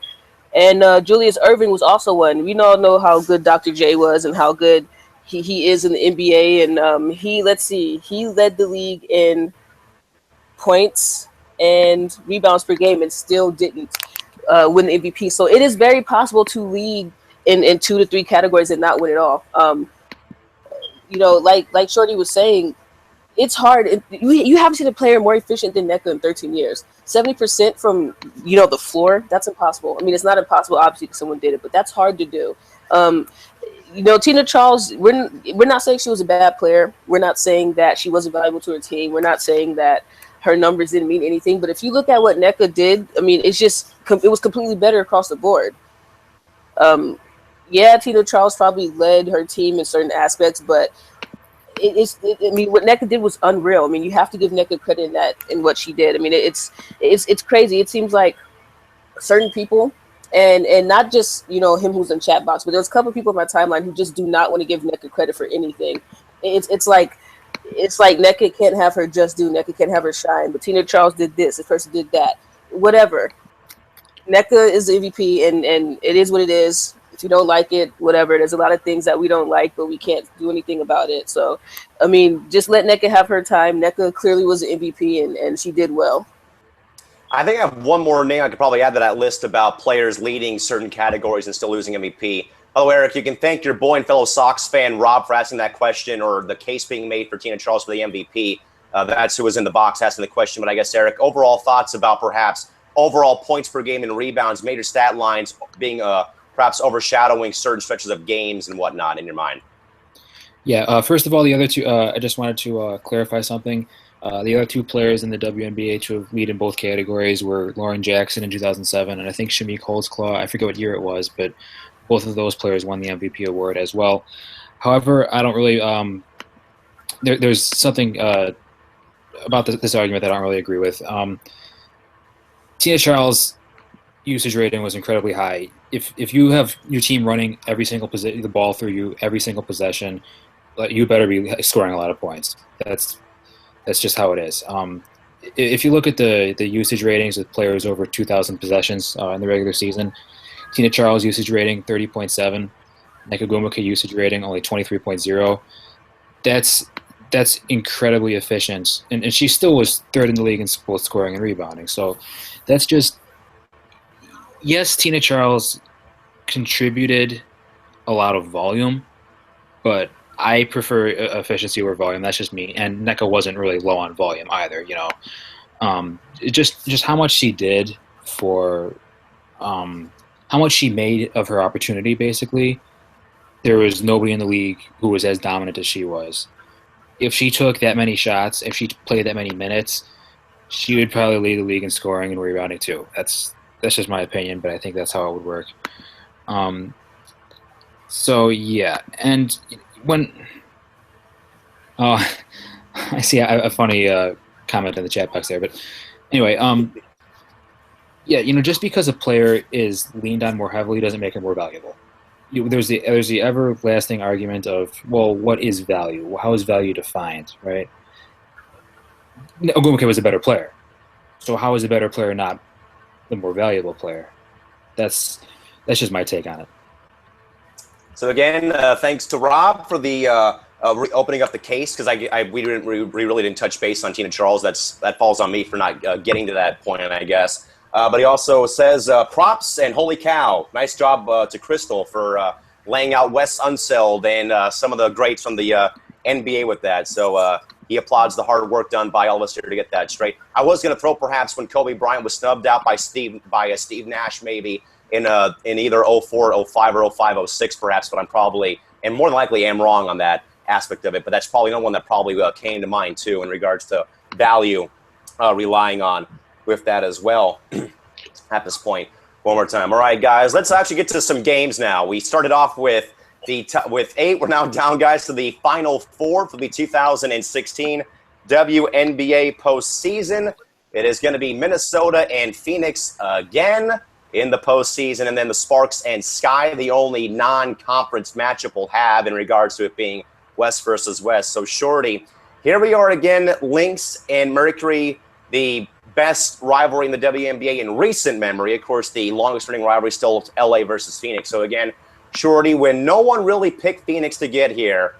And Julius Erving was also one. We all know how good Dr. J was and how good he is in the NBA. And he led the league in points and rebounds per game and still didn't win the MVP. So it is very possible to lead in 2 to 3 categories and not win it all. Like Shorty was saying, it's hard. You haven't seen a player more efficient than Nneka in 13 years. 70% from the floor. That's impossible. I mean, it's not impossible, obviously, because someone did it, but that's hard to do. Tina Charles. We're not saying she was a bad player. We're not saying that she wasn't valuable to her team. We're not saying that her numbers didn't mean anything. But if you look at what Nneka did, I mean, it was completely better across the board. Tina Charles probably led her team in certain aspects, but I mean, what Nneka did was unreal. I mean, you have to give Nneka credit in what she did. I mean, it's crazy. It seems like certain people, and not just him who's in chat box, but there's a couple of people in my timeline who just do not want to give Nneka credit for anything. It's like Nneka can't have her just due. Nneka can't have her shine. But Tina Charles did this. This person did that. Whatever. Nneka is the MVP, and it is what it is. If you don't like it, whatever. There's a lot of things that we don't like, but we can't do anything about it. So, I mean, just let Nneka have her time. Nneka clearly was the MVP, and she did well. I think I have one more name I could probably add to that list about players leading certain categories and still losing MVP. By the way, Eric, you can thank your boy and fellow Sox fan, Rob, for asking that question, or the case being made for Tina Charles for the MVP. That's who was in the box asking the question. But I guess, Eric, overall thoughts about perhaps overall points per game and rebounds, major stat lines being perhaps overshadowing certain stretches of games and whatnot in your mind? Yeah, first of all, the other two, I just wanted to clarify something. The other two players in the WNBA to lead in both categories were Lauren Jackson in 2007, and I think Shamik Holtzclaw. I forget what year it was, but both of those players won the MVP award as well. However, I don't really there's something about this argument that I don't really agree with. Tina Charles' usage rating was incredibly high. If you have your team running every single the ball through you every single possession, you better be scoring a lot of points. That's just how it is. If you look at the usage ratings of players over 2,000 possessions in the regular season, Tina Charles' usage rating 30.7, Nneka Ogwumike usage rating only 23.0. That's incredibly efficient, and she still was third in the league in both scoring and rebounding. So that's just, yes, Tina Charles contributed a lot of volume, but I prefer efficiency over volume. That's just me. And Nneka wasn't really low on volume either. Just how much she did for, how much she made of her opportunity. Basically, there was nobody in the league who was as dominant as she was. If she took that many shots, if she played that many minutes, she would probably lead the league in scoring and rebounding too. That's just my opinion, but I think that's how it would work. So yeah, and when I see a funny comment in the chat box there, but anyway, yeah, just because a player is leaned on more heavily doesn't make her more valuable. There's the everlasting argument of, well, what is value? How is value defined, right? Ogwumike was a better player, so how is a better player not the more valuable player? That's just my take on it. So again, thanks to Rob for the opening up the case, because we really didn't touch base on Tina Charles. That falls on me for not getting to that point, I guess. But he also says props and holy cow, nice job to Crystal for laying out Wes Unseld and some of the greats from the NBA with that. So he applauds the hard work done by all of us here to get that straight. I was going to throw perhaps when Kobe Bryant was snubbed out by Steve Nash maybe in either 04, 05, or 05, 06 perhaps, but I'm probably, and more than likely am wrong on that aspect of it, but that's probably no one that probably came to mind too in regards to value relying on with that as well at this point. One more time. All right, guys, let's actually get to some games now. We started off with with 8. We're now down, guys, to the final 4 for the 2016 WNBA postseason. It is going to be Minnesota and Phoenix again in the postseason, and then the Sparks and Sky, the only non-conference matchup we'll have in regards to it being West versus West. So, Shorty, here we are again, Lynx and Mercury, the best rivalry in the WNBA in recent memory. Of course, the longest-running rivalry still LA versus Phoenix. So, again, Shorty, when no one really picked Phoenix to get here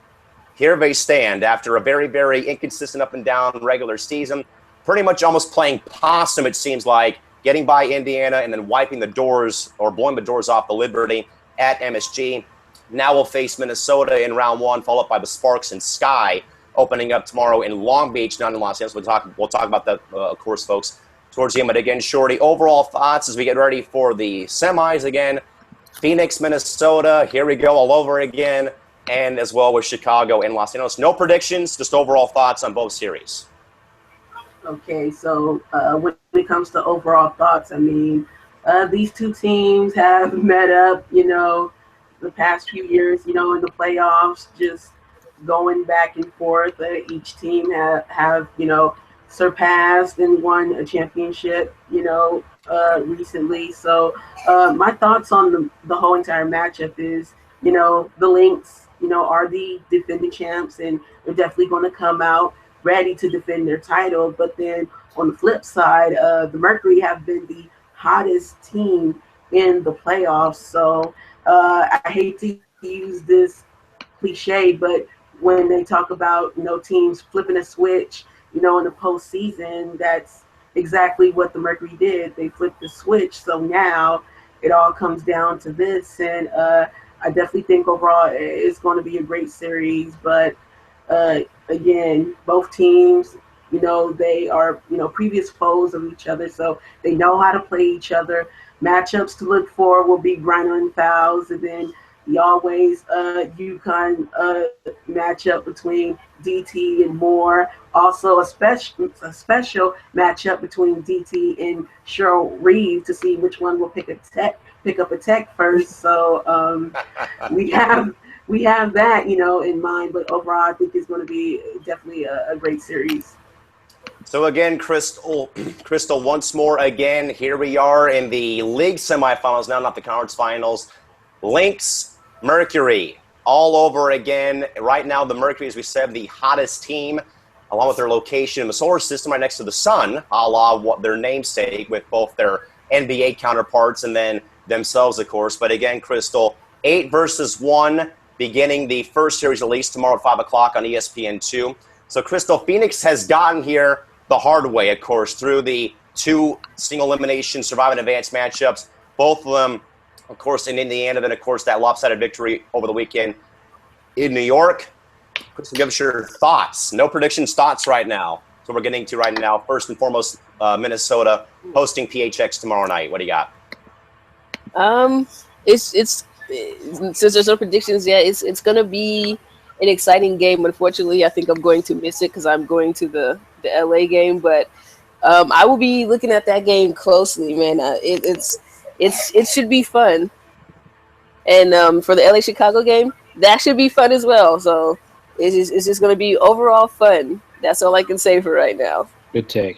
they stand after a very, very inconsistent up-and-down regular season, pretty much almost playing possum, it seems like, getting by Indiana and then wiping the doors or blowing the doors off the Liberty at MSG. Now we'll face Minnesota in round 1, followed by the Sparks and Sky, opening up tomorrow in Long Beach, not in Los Angeles. We'll talk about that, of course, folks, towards the end. But again, Shorty, overall thoughts as we get ready for the semis again. Phoenix, Minnesota, here we go all over again, and as well with Chicago and Los Angeles. No predictions, just overall thoughts on both series. Okay, so when it comes to overall thoughts, I mean, these two teams have met up, the past few years, in the playoffs, just going back and forth. Each team have surpassed and won a championship, recently. So my thoughts on the whole entire matchup is, the Lynx, are the defending champs, and they're definitely going to come out ready to defend their title. But then on the flip side, the Mercury have been the hottest team in the playoffs. So I hate to use this cliche, but when they talk about teams flipping a switch, in the postseason, that's exactly what the Mercury did. They flipped the switch. So now it all comes down to this, and I definitely think overall it's going to be a great series. But again, both teams, they are previous foes of each other, so they know how to play each other. Matchups to look for will be Griner and Fouls, and then the always UConn matchup between DT and Moore. Also a special matchup between DT and Cheryl Reeve to see which one will pick up a tech first. So we have that in mind. But overall, I think it's going to be definitely a great series. So again, Crystal, once more again, here we are in the league semifinals now, not the conference finals. Lynx, Mercury, all over again. Right now, the Mercury, as we said, the hottest team, along with their location in the solar system right next to the sun, a la what their namesake, with both their NBA counterparts and then themselves, of course. But again, Crystal, 8 versus 1, beginning the first series release tomorrow at 5 o'clock on ESPN2. So, Crystal, Phoenix has gotten here the hard way, of course, through the 2 single elimination surviving advanced matchups, both of them, of course, in Indiana, then, of course, that lopsided victory over the weekend in New York. Crystal, give us your thoughts. No predictions, thoughts right now. So we're getting to right now. First and foremost, Minnesota hosting PHX tomorrow night. What do you got? It's since there's no predictions yet, it's gonna be an exciting game. Unfortunately, I think I'm going to miss it because I'm going to the LA game. But I will be looking at that game closely, man. It should be fun. And for the LA Chicago game, that should be fun as well. So it's just going to be overall fun. That's all I can say for right now. Good take.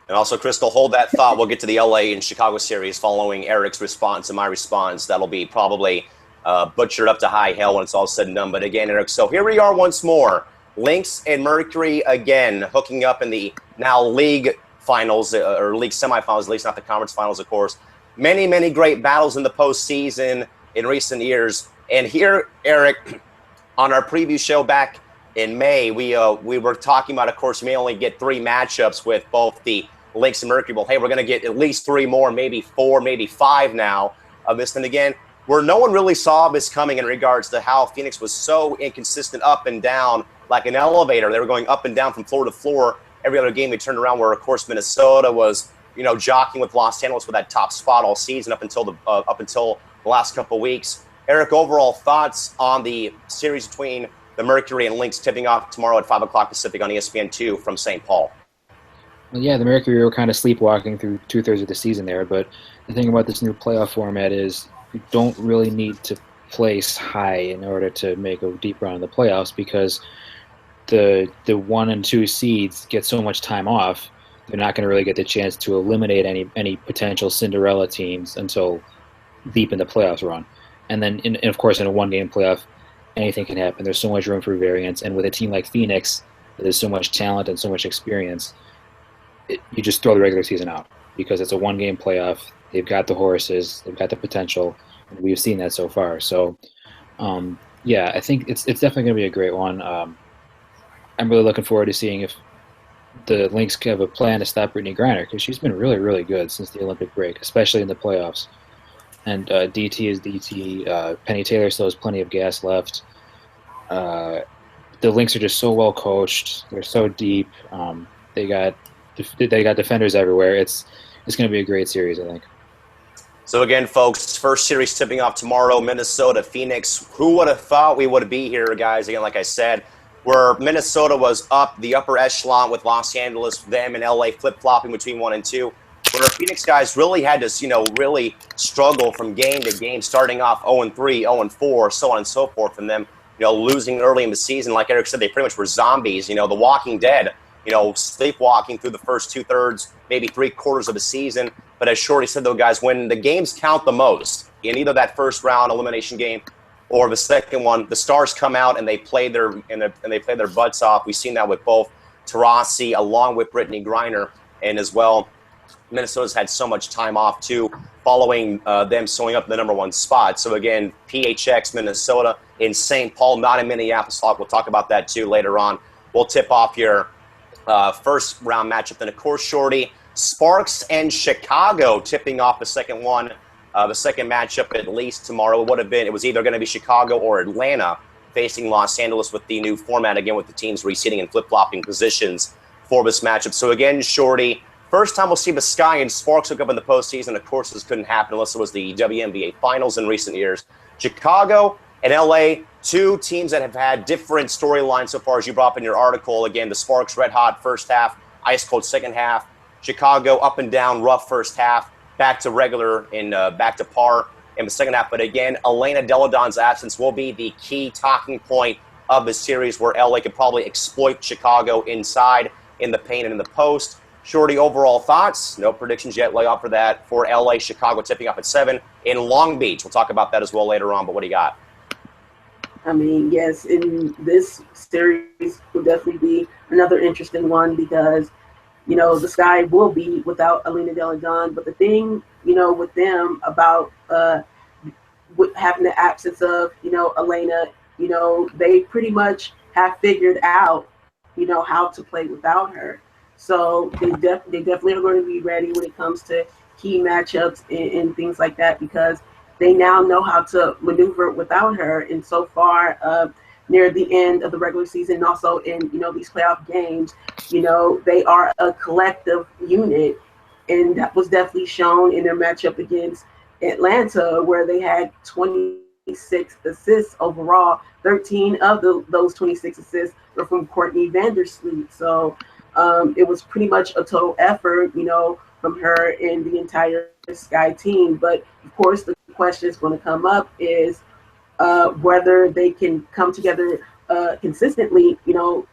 And also, Crystal, hold that thought. We'll get to the LA and Chicago series following Eric's response and my response. That'll be probably butchered up to high hell when it's all said and done. But again, Eric, so here we are once more. Lynx and Mercury again hooking up in the now league finals, or league semifinals, at least not the conference finals, of course. Many, many great battles in the postseason in recent years. And here, Eric, on our preview show back in May, we were talking about, of course, we may only get 3 matchups with both the Lynx and Mercury. Well, hey, we're going to get at least 3 more, maybe 4, maybe 5 now of this. And again, where no one really saw this coming in regards to how Phoenix was so inconsistent up and down, like an elevator. They were going up and down from floor to floor. Every other game they turned around, where, of course, Minnesota was, jockeying with Los Angeles for that top spot all season up until the last couple of weeks. Eric, overall thoughts on the series between the Mercury and Lynx tipping off tomorrow at 5 o'clock Pacific on ESPN2 from St. Paul? Well, yeah, the Mercury were kind of sleepwalking through 2/3 of the season there, but the thing about this new playoff format is you don't really need to place high in order to make a deep run in the playoffs, because the 1 and 2 seeds get so much time off. They're not going to really get the chance to eliminate any potential Cinderella teams until deep in the playoffs run. And then, of course, in a one-game playoff, anything can happen. There's so much room for variance. And with a team like Phoenix, there's so much talent and so much experience, you just throw the regular season out because it's a one-game playoff. They've got the horses. They've got the potential. And we've seen that so far. So, yeah, I think it's definitely going to be a great one. I'm really looking forward to seeing if the Lynx have a plan to stop Brittany Griner, because she's been really, really good since the Olympic break, especially in the playoffs. And DT is DT. Penny Taylor still has plenty of gas left. The Lynx are just so well coached. They're so deep. They got defenders everywhere. It's going to be a great series, I think. So again, folks, first series tipping off tomorrow, Minnesota, Phoenix. Who would have thought we would be here, guys? Again, like I said, where Minnesota was up the upper echelon with Los Angeles, them and LA flip-flopping between 1 and 2. Where Phoenix guys really had to, really struggle from game to game, starting off 0-3, 0-4, so on and so forth, and them losing early in the season. Like Eric said, they pretty much were zombies, the Walking Dead, sleepwalking through the first 2/3, maybe 3/4 of the season. But as Shorty said, though, guys, when the games count the most, in either that first round elimination game or the second one, the stars come out and they play their butts off. We've seen that with both Taurasi along with Brittany Griner, and as well, Minnesota's had so much time off too, following them sewing up the #1 spot. So again, PHX Minnesota in St. Paul, not in Minneapolis. We'll talk about that too later on. We'll tip off your first round matchup. Then of course, Shorty, Sparks and Chicago tipping off the second one. The second matchup, at least tomorrow, it was either going to be Chicago or Atlanta facing Los Angeles with the new format, again, with the teams reseating and flip-flopping positions for this matchup. So again, Shorty, first time we'll see the Sky and Sparks hook up in the postseason. Of course, this couldn't happen unless it was the WNBA Finals in recent years. Chicago and LA, two teams that have had different storylines so far, as you brought up in your article. Again, the Sparks red hot first half, ice cold second half. Chicago up and down, rough first half, back to regular and back to par in the second half. But again, Elena Deladon's absence will be the key talking point of the series, where LA could probably exploit Chicago inside in the paint and in the post. Shorty, overall thoughts? No predictions yet. Lay out for that for LA, Chicago tipping up at 7 in Long Beach. We'll talk about that as well later on, but what do you got? I mean, yes, in this series will definitely be another interesting one because, the Sky will be without Elena Deladon. But the thing, with them about with having the absence of, Elena, they pretty much have figured out, how to play without her. So they definitely are going to be ready when it comes to key matchups and things like that, because they now know how to maneuver without her. And so far, near the end of the regular season, and also in these playoff games, they are a collective unit, and that was definitely shown in their matchup against Atlanta, where they had 26 assists overall. 13 of those 26 assists were from Courtney Vandersloot. So it was pretty much a total effort, from her and the entire Sky team. But of course, the question is going to come up is whether they can come together consistently,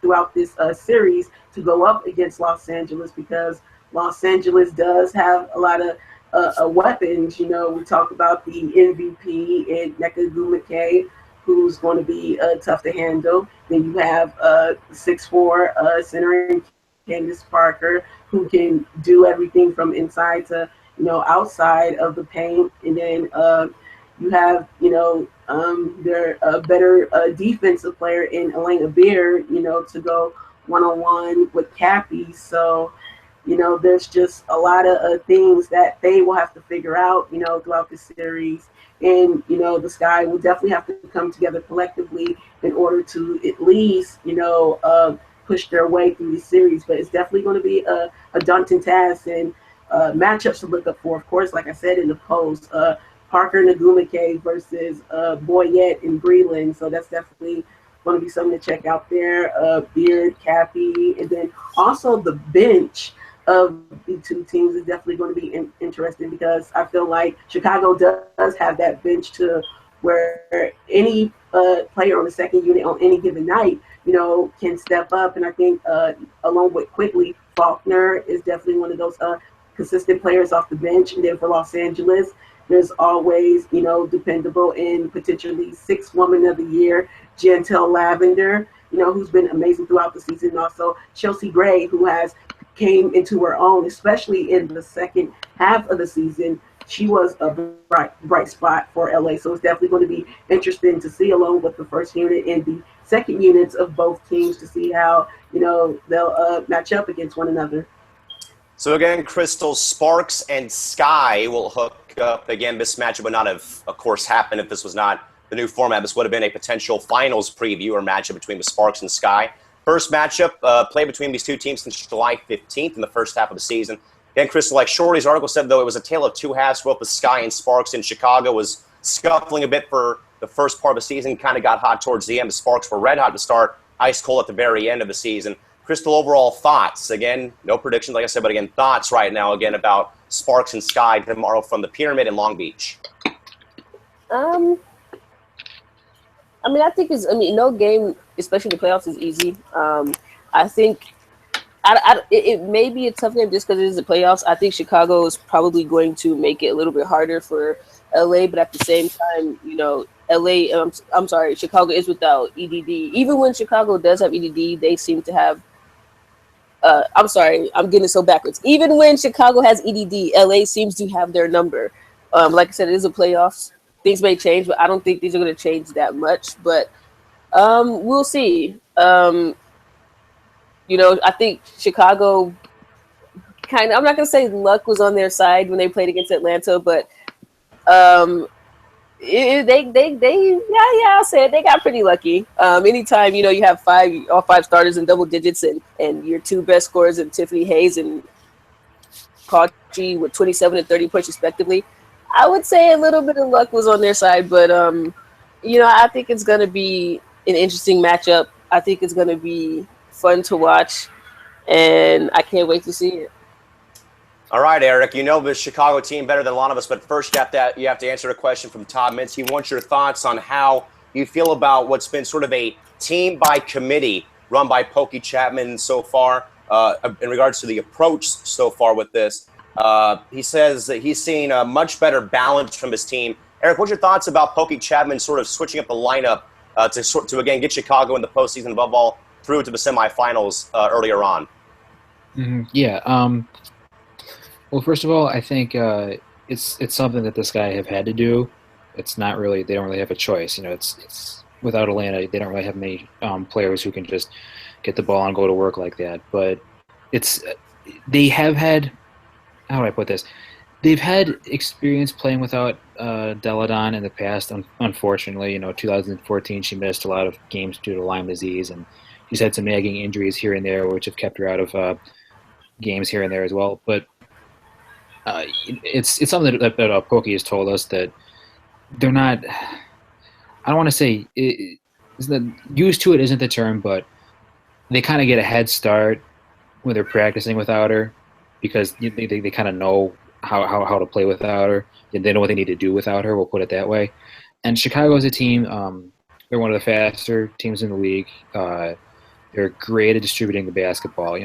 throughout this series to go up against Los Angeles, because Los Angeles does have a lot of weapons. We talk about the MVP in Nneka Ogwumike, who's going to be tough to handle. Then you have 6'4" center Candace Parker, who can do everything from inside to outside of the paint. And then you have their better defensive player in Elena Beard, to go one-on-one with Cappy. So there's just a lot of things that they will have to figure out throughout the series. And the Sky will definitely have to come together collectively in order to at least push their way through the series. But it's definitely going to be a daunting task, and matchups to look up for, of course, like I said in the post, Parker and Ogwumike versus Boyette and Breland. So that's definitely going to be something to check out there. Beard, Cappy, and then also the bench of the two teams is definitely going to be interesting, because I feel like Chicago does have that bench to where any player on the second unit on any given night, can step up. And I think along with Quickly, Faulkner is definitely one of those consistent players off the bench. And then for Los Angeles, there's always, dependable and potentially sixth woman of the year, Jantel Lavender, who's been amazing throughout the season. Also, Chelsea Gray, who has came into her own, especially in the second half of the season. She was a bright spot for LA. So it's definitely going to be interesting to see, along with the first unit and the second units of both teams, to see how, they'll match up against one another. So again, Crystal, Sparks and Sky will hook up. Again, this matchup would not have, of course, happened if this was not the new format. This would have been a potential finals preview or matchup between the Sparks and Sky. First matchup played between these two teams since July 15th in the first half of the season. Again, Crystal, like Shorty's article said, though, it was a tale of two halves. Both the Sky and Sparks in Chicago was scuffling a bit for the first part of the season, kind of got hot towards the end. The Sparks were red hot to start, ice cold at the very end of the season. Crystal, overall thoughts? Again, no predictions, like I said, but again, thoughts right now, again, about Sparks and Sky tomorrow from the Pyramid in Long Beach. I mean, I think no game, especially the playoffs, is easy. I think it may be a tough game just because it is the playoffs. I think Chicago is probably going to make it a little bit harder for LA, but at the same time, LA. I'm sorry, Chicago is without EDD. Even when Chicago does have EDD, they seem to have. I'm sorry, I'm getting it so backwards. Even when Chicago has EDD, LA seems to have their number. Like I said, it is a playoffs. Things may change, but I don't think these are going to change that much. But we'll see. I think Chicago kind of, I'm not going to say luck was on their side when they played against Atlanta, but I'll say it, they got pretty lucky. Anytime, you have all five starters in double digits and your two best scorers in Tiffany Hayes and Cauchy with 27 and 30 points respectively, I would say a little bit of luck was on their side, but I think it's going to be an interesting matchup. I think it's going to be fun to watch, and I can't wait to see it. All right, Eric, you know the Chicago team better than a lot of us, but first you have to answer a question from Todd Mintz. He wants your thoughts on how you feel about what's been sort of a team by committee run by Pokey Chapman so far in regards to the approach so far with this. He says that he's seen a much better balance from his team. Eric, what's your thoughts about Pokey Chapman sort of switching up the lineup to again get Chicago in the postseason, above all through to the semifinals earlier on? Well, first of all, I think it's something that this guy have had to do. It's not really, they don't really have a choice. It's without Atlanta, they don't really have many players who can just get the ball and go to work like that. But they have had, how do I put this? They've had experience playing without Deladon in the past. Unfortunately, 2014 she missed a lot of games due to Lyme disease, and she's had some nagging injuries here and there, which have kept her out of games here and there as well. But it's something that Pokey has told us that they're not. I don't want to say used to it isn't the term, but they kind of get a head start when they're practicing without her because they kind of know how to play without her. They know what they need to do without her. We'll put it that way. And Chicago is a team. They're one of the faster teams in the league. They're great at distributing the basketball.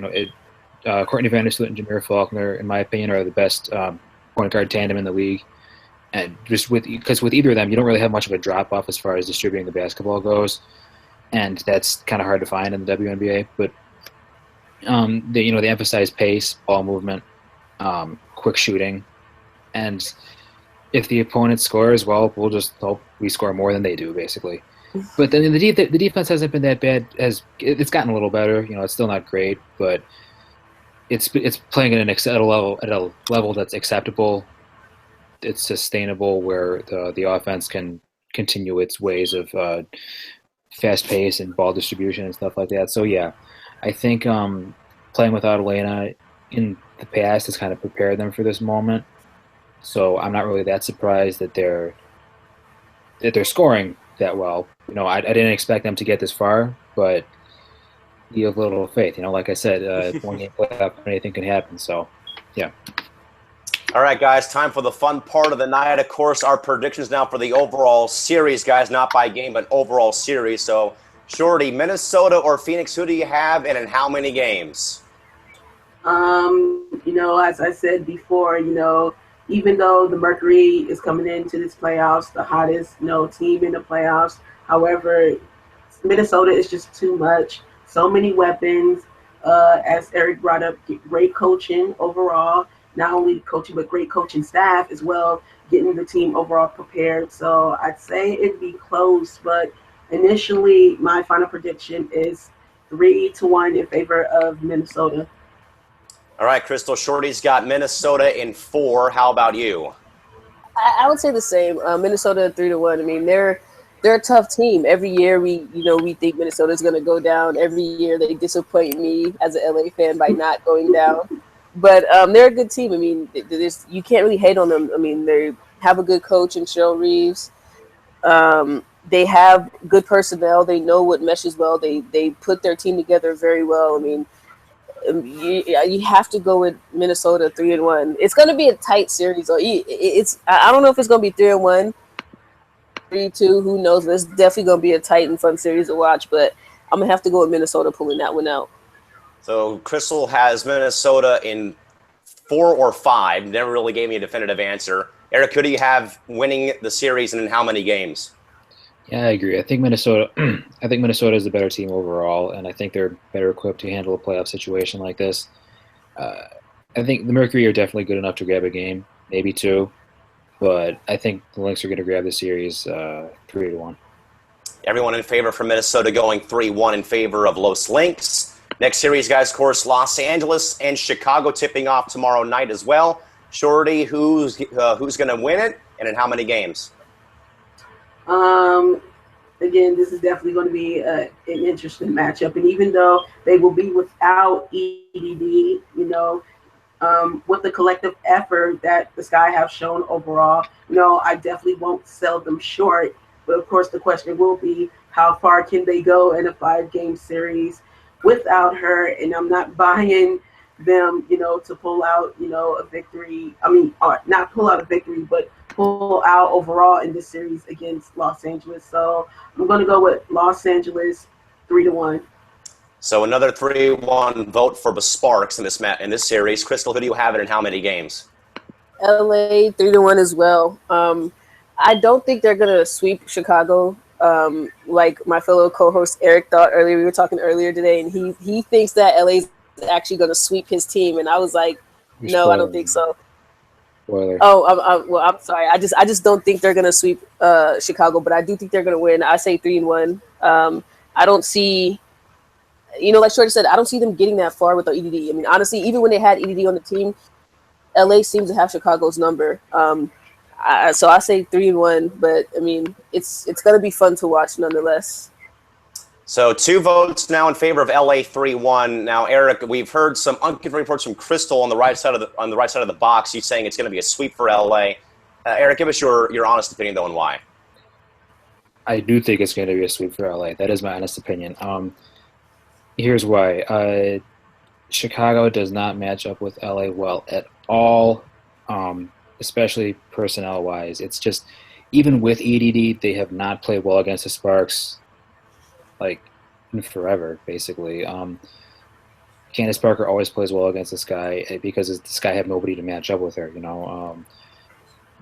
Courtney Vandersloot and Jameer Faulkner, in my opinion, are the best point guard tandem in the league. And just because with either of them, you don't really have much of a drop off as far as distributing the basketball goes, and that's kind of hard to find in the WNBA. But they emphasize pace, ball movement, quick shooting, and if the opponent scores, well, we'll just hope we score more than they do, basically. But then the defense hasn't been that bad. It's gotten a little better. It's still not great, but it's playing at a level that's acceptable. It's sustainable, where the offense can continue its ways of fast pace and ball distribution and stuff like that. So yeah, I think playing without Elena in the past has kind of prepared them for this moment. So I'm not really that surprised that they're scoring that well. I didn't expect them to get this far, but you have a little faith. Like I said, one game playoff, anything can happen. So, yeah. All right, guys, time for the fun part of the night. Of course, our predictions now for the overall series, guys, not by game, but overall series. So, Shorty, Minnesota or Phoenix, who do you have and in how many games? As I said before, even though the Mercury is coming into this playoffs, the hottest, team in the playoffs, however, Minnesota is just too much. So many weapons. As Eric brought up, great coaching overall. Not only coaching, but great coaching staff as well, getting the team overall prepared. So I'd say it'd be close, but initially my final prediction is 3-1 in favor of Minnesota. All right, Crystal, Shorty's got Minnesota in 4. How about you? I would say the same. Minnesota 3-1. I mean, they're a tough team. Every year we think Minnesota's going to go down. Every year they disappoint me as an LA fan by not going down. But they're a good team. I mean, you can't really hate on them. I mean, they have a good coach in Cheryl Reeves. They have good personnel. They know what meshes well. They put their team together very well. I mean, you have to go with Minnesota 3-1. It's going to be a tight series. I don't know if it's going to be 3-1. 3-2. Who knows? It's definitely going to be a tight and fun series to watch, but I'm going to have to go with Minnesota pulling that one out. So Crystal has Minnesota in 4 or 5. Never really gave me a definitive answer. Eric, who do you have winning the series and in how many games? Yeah, I agree. I think Minnesota. I think Minnesota is the better team overall, and I think they're better equipped to handle a playoff situation like this. I think the Mercury are definitely good enough to grab a game, maybe 2, but I think the Lynx are going to grab the series 3-1. Everyone in favor for Minnesota going 3-1 in favor of Los Lynx. Next series, guys, of course, Los Angeles and Chicago tipping off tomorrow night as well. Shorty, who's going to win it, and in how many games? Again, this is definitely going to be an interesting matchup. And even though they will be without EDD, with the collective effort that the Sky have shown overall, I definitely won't sell them short. But of course, the question will be, how far can they go in a 5-game series without her? And I'm not buying them, to pull out, a victory. I mean, not pull out a victory, but pull out overall in this series against Los Angeles. So I'm going to go with Los Angeles 3-1. So another 3-1 vote for the Sparks in this series. Crystal, who do you have it in how many games? LA 3-1 as well. I don't think they're going to sweep Chicago. Like my fellow co-host Eric thought earlier. We were talking earlier today, and he thinks that LA is actually going to sweep his team, and I was like, no, I don't think so. Spoiler. Well, I'm sorry. I just don't think they're going to sweep Chicago, but I do think they're going to win. I say 3-1. I don't see, like Shorty said, I don't see them getting that far without EDD. I mean, honestly, even when they had EDD on the team, LA seems to have Chicago's number. So I say 3-1, but I mean, it's going to be fun to watch nonetheless. So 2 votes now in favor of LA 3-1. Now, Eric, we've heard some unconfirmed reports from Crystal on the right side of the box. He's saying it's going to be a sweep for LA. Eric, give us your honest opinion though, and why. I do think it's going to be a sweep for LA. That is my honest opinion. Here's why. Chicago does not match up with LA well at all, especially personnel-wise. It's just, even with EDD, they have not played well against the Sparks, like, in forever, basically. Candace Parker always plays well against the Sky because the Sky have nobody to match up with her.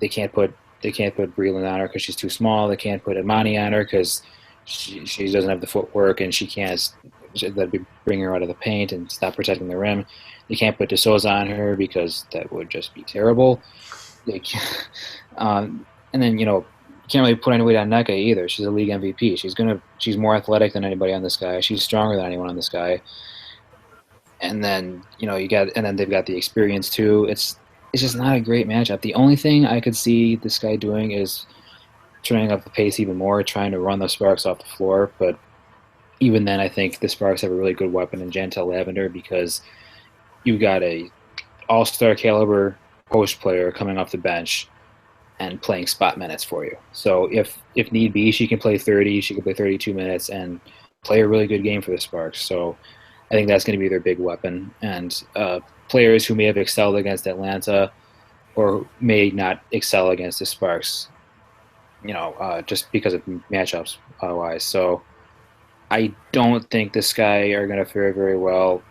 They can't put Breland on her because she's too small. They can't put Imani on her because she doesn't have the footwork, and she can't. That'd be bringing her out of the paint and stop protecting the rim. They can't put De Souza on her because that would just be terrible. And then you can't really put any weight on Nneka either. She's a league MVP. She's more athletic than anybody on this guy. She's stronger than anyone on this guy. And then they've got the experience too. It's just not a great matchup. The only thing I could see this guy doing is turning up the pace even more, trying to run the Sparks off the floor. But even then, I think the Sparks have a really good weapon in Jantel Lavender, because you've got a all-star caliber post player coming off the bench and playing spot minutes for you. So if need be, she can play 30, she can play 32 minutes and play a really good game for the Sparks. So I think that's going to be their big weapon. And players who may have excelled against Atlanta or may not excel against the Sparks, just because of matchups wise. So I don't think the Sky are going to fare very well.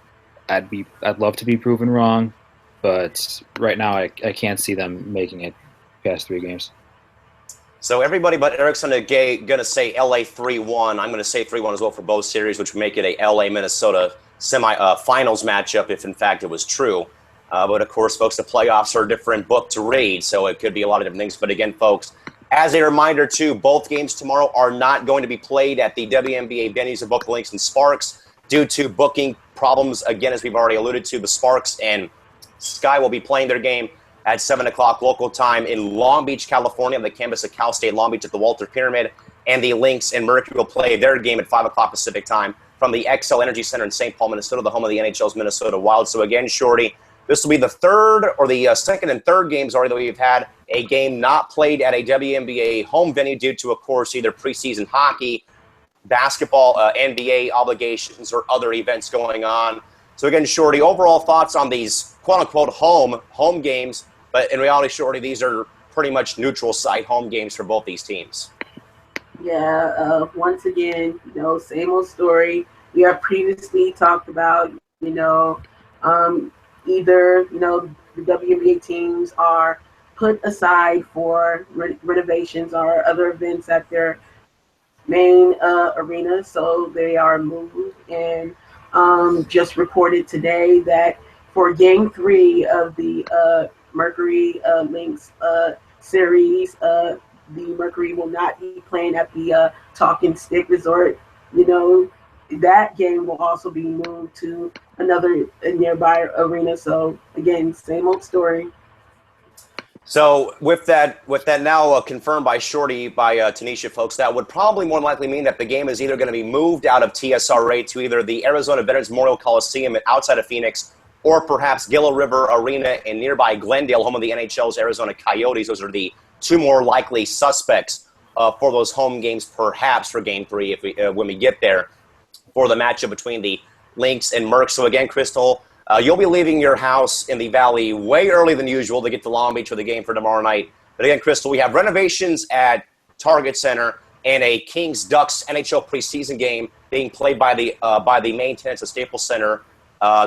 I'd love to be proven wrong, but right now I can't see them making it past 3 games. So everybody but Eric's going to say LA 3-1. I'm going to say 3-1 as well for both series, which would make it a LA-Minnesota finals matchup if, in fact, it was true. But, of course, folks, the playoffs are a different book to read, so it could be a lot of different things. But, again, folks, as a reminder, too, both games tomorrow are not going to be played at the WNBA venues of both the Lynx and Sparks due to booking problems. Again, as we've already alluded to, the Sparks and Sky will be playing their game at 7 o'clock local time in Long Beach, California, on the campus of Cal State Long Beach at the Walter Pyramid. And the Lynx and Mercury will play their game at 5 o'clock Pacific time from the XL Energy Center in St. Paul, Minnesota, the home of the NHL's Minnesota Wild. So again, Shorty, this will be the third or the second and third games already that we've had a game not played at a WNBA home venue due to, of course, either preseason hockey, basketball, NBA obligations, or other events going on. So again, Shorty, overall thoughts on these quote-unquote home games, but in reality, Shorty, these are pretty much neutral site home games for both these teams. Yeah, once again, same old story. We have previously talked about, um, either, the WNBA teams are put aside for renovations or other events at their main arena, so they are moved. And just reported today that for Game 3 of the Mercury Lynx series, the Mercury will not be playing at the Talking Stick Resort. You know, that game will also be moved to another nearby arena. So again, same old story. So with that now confirmed by Shorty, by Tanisha, folks, that would probably more likely mean that the game is either going to be moved out of TSRA to either the Arizona Veterans Memorial Coliseum outside of Phoenix, or perhaps Gila River Arena in nearby Glendale, home of the NHL's Arizona Coyotes. Those are the two more likely suspects for those home games, perhaps for Game 3 if when we get there, for the matchup between the Lynx and Merc. So again, Crystal, you'll be leaving your house in the Valley way early than usual to get to Long Beach for the game for tomorrow night. But again, Crystal, we have renovations at Target Center and a Kings Ducks NHL preseason game being played by the main tenants of Staples Center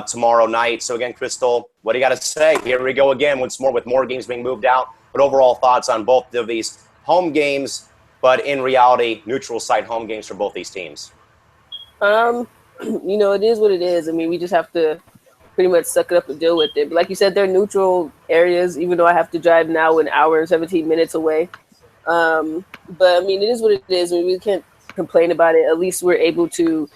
tomorrow night. So again, Crystal, what do you got to say? Here we go again once more with more games being moved out. But overall thoughts on both of these home games, but in reality, neutral site home games for both these teams. It is what it is. I mean, we just have to pretty much suck it up and deal with it. But like you said, they're neutral areas, even though I have to drive now an hour and 17 minutes away. But I mean, it is what it is. I mean, we can't complain about it. At least we're able to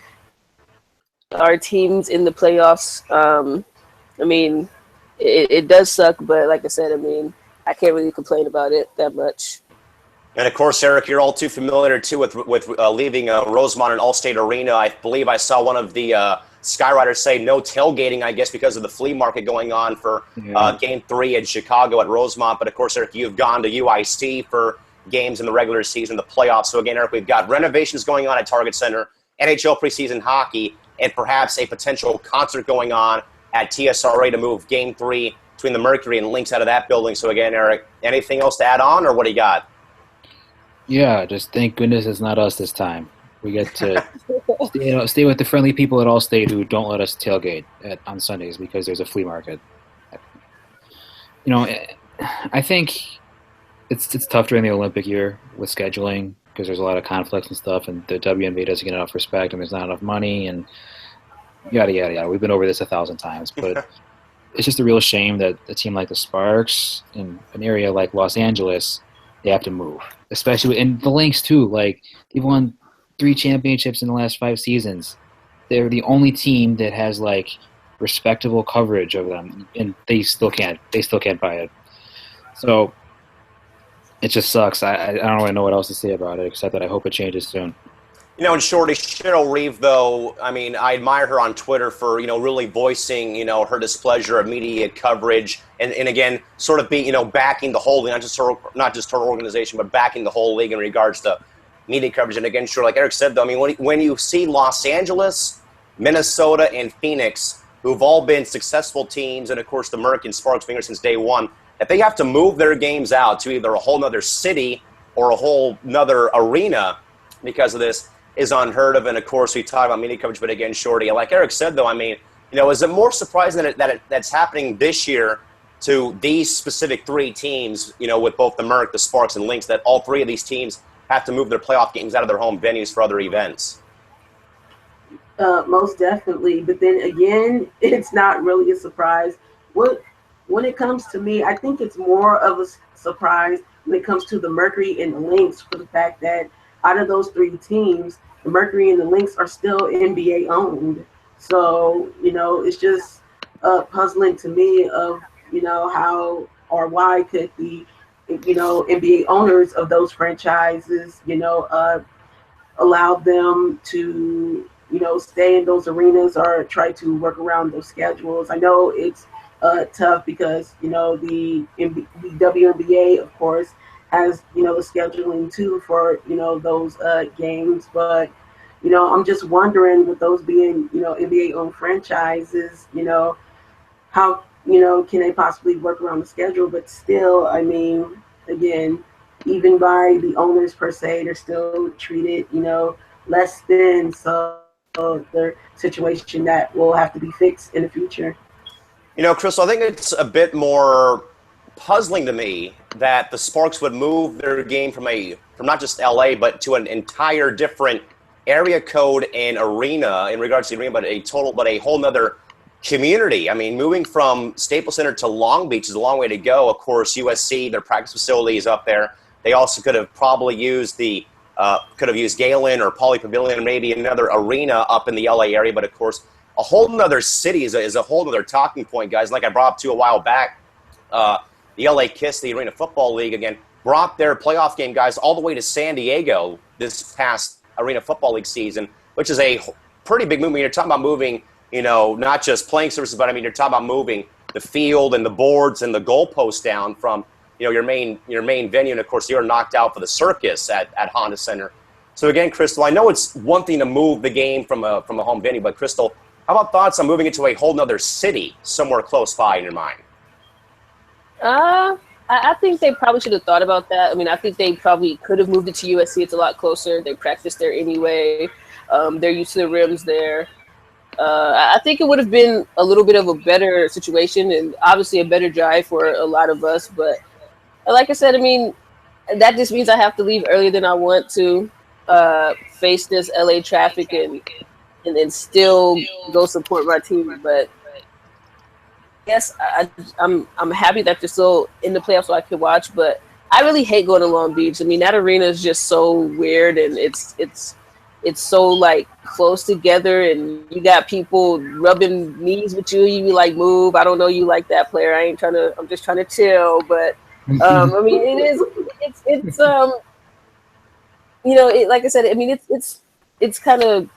our teams in the playoffs. I mean, it does suck, but like I said, I mean, I can't really complain about it that much. And of course, Eric, you're all too familiar too with leaving Rosemont and Allstate Arena. I believe I saw one of the Skyriders say no tailgating, I guess, because of the flea market going on for Game 3 in Chicago at Rosemont. But of course, Eric, you've gone to UIC for games in the regular season, the playoffs. So again, Eric, we've got renovations going on at Target Center, NHL preseason hockey, and perhaps a potential concert going on at TSRA to move Game 3 between the Mercury and Lynx out of that building. So again, Eric, anything else to add on, or what do you got? Yeah, just thank goodness it's not us this time. We get to stay with the friendly people at Allstate who don't let us tailgate on Sundays because there's a flea market. I think it's tough during the Olympic year with scheduling because there's a lot of conflicts and stuff, and the WNBA doesn't get enough respect, and there's not enough money, and yada, yada, yada. We've been over this 1,000 times, but it's just a real shame that a team like the Sparks in an area like Los Angeles, they have to move. Especially in the Lynx, too. Like, they've won 3 championships in the last 5 seasons. They're the only team that has, like, respectable coverage of them, and they still can't buy it. So it just sucks. I don't really know what else to say about it, except that I hope it changes soon. And Shorty, Cheryl Reeve, though, I mean, I admire her on Twitter for, really voicing, her displeasure of media coverage and again, sort of being, backing the whole league, not just her organization, but backing the whole league in regards to media coverage. And again, sure, like Eric said, though, I mean, when you see Los Angeles, Minnesota, and Phoenix, who've all been successful teams, and of course the Merc and Sparks finger since day one, if they have to move their games out to either a whole nother city or a whole nother arena because of this, is unheard of. And of course, we talk about media coverage, but again, Shorty, like Eric said, though, I mean, is it more surprising that's happening this year to these specific 3 teams, with both the Merc, the Sparks, and Lynx, that all 3 of these teams have to move their playoff games out of their home venues for other events? Most definitely. But then again, it's not really a surprise. When it comes to me, I think it's more of a surprise when it comes to the Mercury and the Lynx, for the fact that out of those 3 teams, the Mercury and the Lynx are still NBA owned. So, it's just puzzling to me of, how or why could the, NBA owners of those franchises, allow them to, stay in those arenas or try to work around those schedules. I know it's tough because, the WNBA, of course, has, the scheduling too for, those games. But, I'm just wondering, with those being, NBA-owned franchises, how, can they possibly work around the schedule? But still, I mean, again, even by the owners per se. They're still treated, less than. So their situation that will have to be fixed in the future. Crystal, I think it's a bit more puzzling to me that the Sparks would move their game from not just LA, but to an entire different area code and arena in regards to the arena, but a whole nother community. I mean, moving from Staples Center to Long Beach is a long way to go. Of course, USC, their practice facility is up there. They also could have probably used Galen or Pauley Pavilion, maybe another arena up in the LA area. But of course, a whole nother city is a whole nother talking point, guys. Like I brought up to a while back, the LA Kiss, the Arena Football League, again, brought their playoff game, guys, all the way to San Diego this past Arena Football League season, which is a pretty big move. You're talking about moving, not just playing services, but you're talking about moving the field and the boards and the goalposts down from, your main venue. And of course, you're knocked out for the circus at Honda Center. So again, Crystal, I know it's one thing to move the game from a home venue, but Crystal, how about thoughts on moving it to a whole nother city somewhere close by in your mind? I think they probably should have thought about that. I mean, I think they probably could have moved it to USC. It's a lot closer. They practice there anyway. They're used to the rims there. I think it would have been a little bit of a better situation and obviously a better drive for a lot of us. But like I said, I mean, that just means I have to leave earlier than I want to face this LA traffic and then still go support my team. But yes, I'm happy that they're still in the playoffs so I can watch. But I really hate going to Long Beach. I mean, that arena is just so weird, and it's so like close together, and you got people rubbing knees with you. You be like, move. I don't know you like that player. I'm just trying to chill. But I mean, like I said, I mean, it's kind of,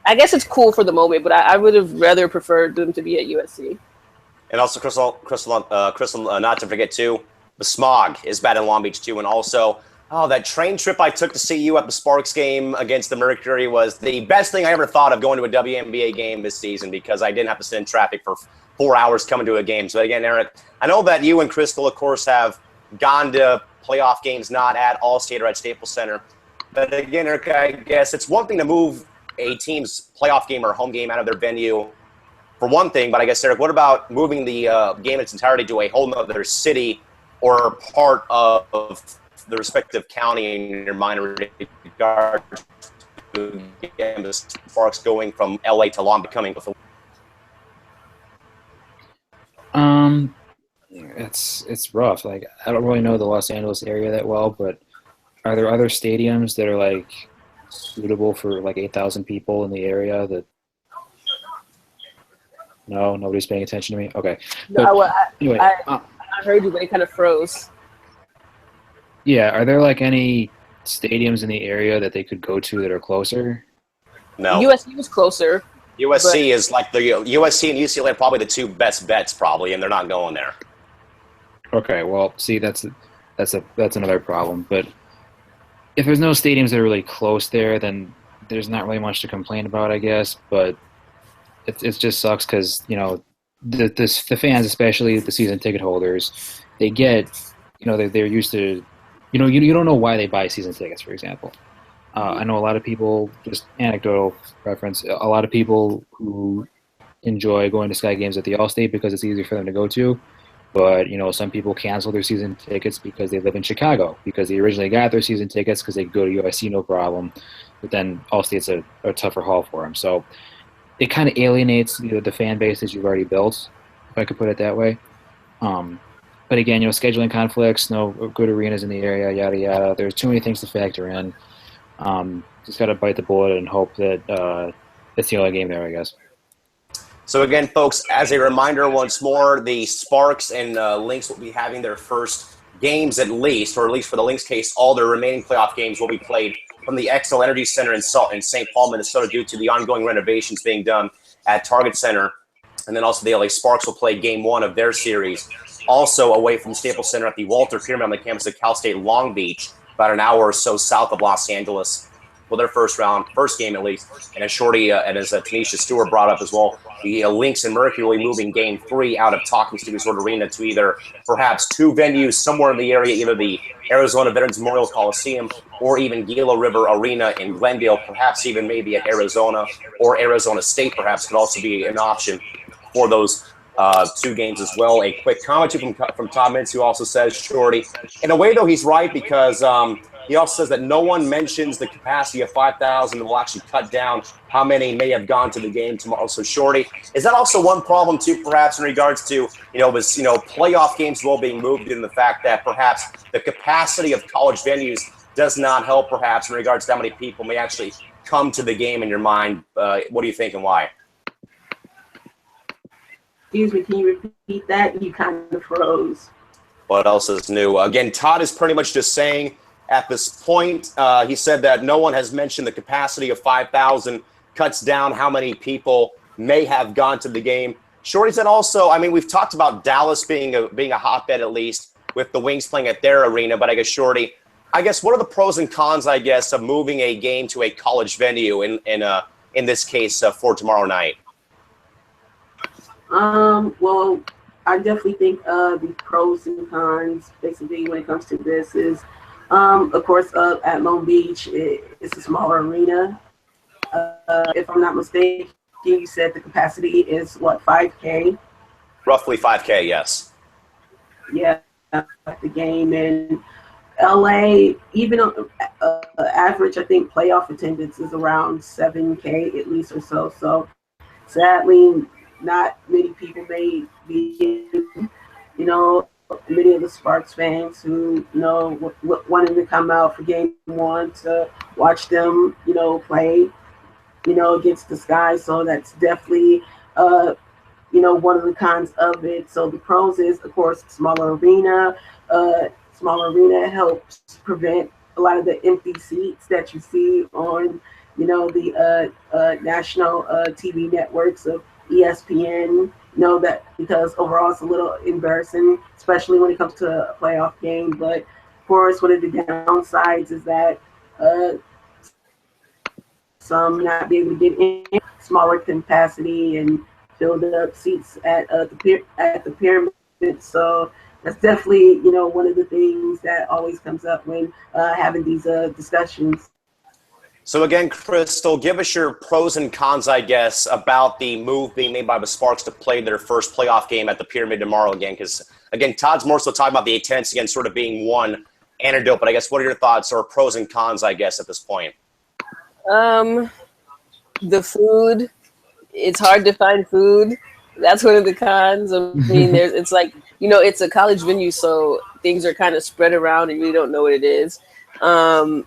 I guess it's cool for the moment, but I would have rather preferred them to be at USC. And also, Crystal, not to forget too, the smog is bad in Long Beach too, and also, that train trip I took to see you at the Sparks game against the Mercury was the best thing I ever thought of going to a WNBA game this season because I didn't have to sit in traffic for 4 hours coming to a game. So again, Eric, I know that you and Crystal, of course, have gone to playoff games not at Allstate or at Staples Center. But again, Eric, I guess it's one thing to move a team's playoff game or home game out of their venue for one thing, but I guess, Eric, what about moving the game in its entirety to a whole other city or part of the respective county in your mind in regard to the Sparks going from LA to Long becoming? It's rough. Like, I don't really know the Los Angeles area that well, but are there other stadiums that are like suitable for like 8,000 people in the area that? No, nobody's paying attention to me. Okay. Anyway, I heard you, but it kind of froze. Yeah, are there like any stadiums in the area that they could go to that are closer? No. USC was closer. USC is like the USC and UCLA are probably the two best bets, probably, and they're not going there. Okay, well, see, that's another problem. But if there's no stadiums that are really close there, then there's not really much to complain about, I guess. But it just sucks because the fans, especially the season ticket holders, they get they're used to you don't know why they buy season tickets, for example. I know a lot of people, just anecdotal reference, a lot of people who enjoy going to Sky games at the Allstate because it's easier for them to go to. But, some people cancel their season tickets because they live in Chicago, because they originally got their season tickets because they could go to USC no problem. But then Allstate's a tougher haul for them. So it kind of alienates the fan base that you've already built, if I could put it that way. But again, scheduling conflicts, no good arenas in the area, yada, yada. There's too many things to factor in. Just got to bite the bullet and hope that it's the only game there, I guess. So again, folks, as a reminder once more, the Sparks and Lynx will be having their first games at least, or at least for the Lynx case, all their remaining playoff games will be played from the Xcel Energy Center in St. Paul, Minnesota, due to the ongoing renovations being done at Target Center. And then also the LA Sparks will play game one of their series, also away from Staples Center at the Walter Pyramid on the campus of Cal State Long Beach, about an hour or so south of Los Angeles. well, their first game at least. And as Shorty and as Tanisha Stewart brought up as well, the Lynx and Mercury moving Game 3 out of Talking Steve Resort Arena to either perhaps 2 venues somewhere in the area, either the Arizona Veterans Memorial Coliseum or even Gila River Arena in Glendale, perhaps even maybe at Arizona or Arizona State perhaps could also be an option for those 2 games as well. A quick comment from Tom Mintz, who also says, Shorty, in a way, though, he's right because he also says that no one mentions the capacity of 5,000 and will actually cut down how many may have gone to the game tomorrow. So, Shorty, is that also one problem, too, perhaps in regards to, playoff games well being moved in the fact that perhaps the capacity of college venues does not help perhaps in regards to how many people may actually come to the game in your mind? What do you think and why? Excuse me, can you repeat that? You kind of froze. What else is new? Again, Todd is pretty much just saying at this point, he said that no one has mentioned the capacity of 5,000 cuts down how many people may have gone to the game. Shorty said also, I mean, we've talked about Dallas being a hotbed at least with the Wings playing at their arena, but I guess, Shorty, what are the pros and cons, I guess, of moving a game to a college venue in this case for tomorrow night? Well, I definitely think the pros and cons, basically, when it comes to this is, of course, at Long Beach, it's a smaller arena. If I'm not mistaken, you said the capacity is, what, 5K? Roughly 5K, yes. Yeah, at the game. And LA, even average, I think, playoff attendance is around 7K at least or so. So, sadly, not many people may be in, many of the Sparks fans who, wanted to come out for game 1 to watch them, play, against the Sky. So that's definitely, one of the cons of it. So the pros is, of course, smaller arena. Smaller arena helps prevent a lot of the empty seats that you see on, the national TV networks of ESPN, that because overall it's a little embarrassing, especially when it comes to a playoff game. But of course, one of the downsides is that some not be able to get in, smaller capacity and filled up seats at the pyramid. So that's definitely one of the things that always comes up when having these discussions. So again, Crystal, give us your pros and cons, I guess, about the move being made by the Sparks to play their first playoff game at the Pyramid tomorrow again. Because, again, Todd's more so talking about the attendance, again, sort of being one antidote. But I guess what are your thoughts or pros and cons, I guess, at this point? The food. It's hard to find food. That's one of the cons. I mean, it's like, it's a college venue, so things are kind of spread around and you really don't know what it is. One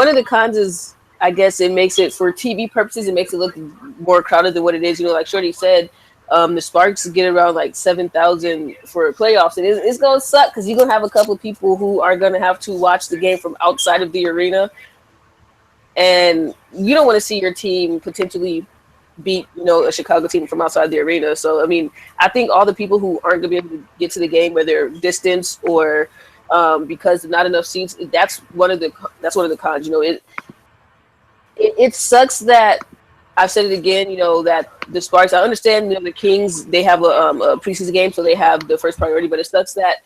of the cons is, I guess, it makes it, for TV purposes, it makes it look more crowded than what it is. Like Shorty said, the Sparks get around like 7,000 for playoffs, and it's going to suck because you're going to have a couple of people who are going to have to watch the game from outside of the arena, and you don't want to see your team potentially beat, a Chicago team from outside the arena. So, I mean, I think all the people who aren't going to be able to get to the game, whether distance or because not enough seats, that's one of the cons. It sucks that, I've said it again, that the Sparks, I understand, the Kings, they have a preseason game, so they have the first priority, but it sucks that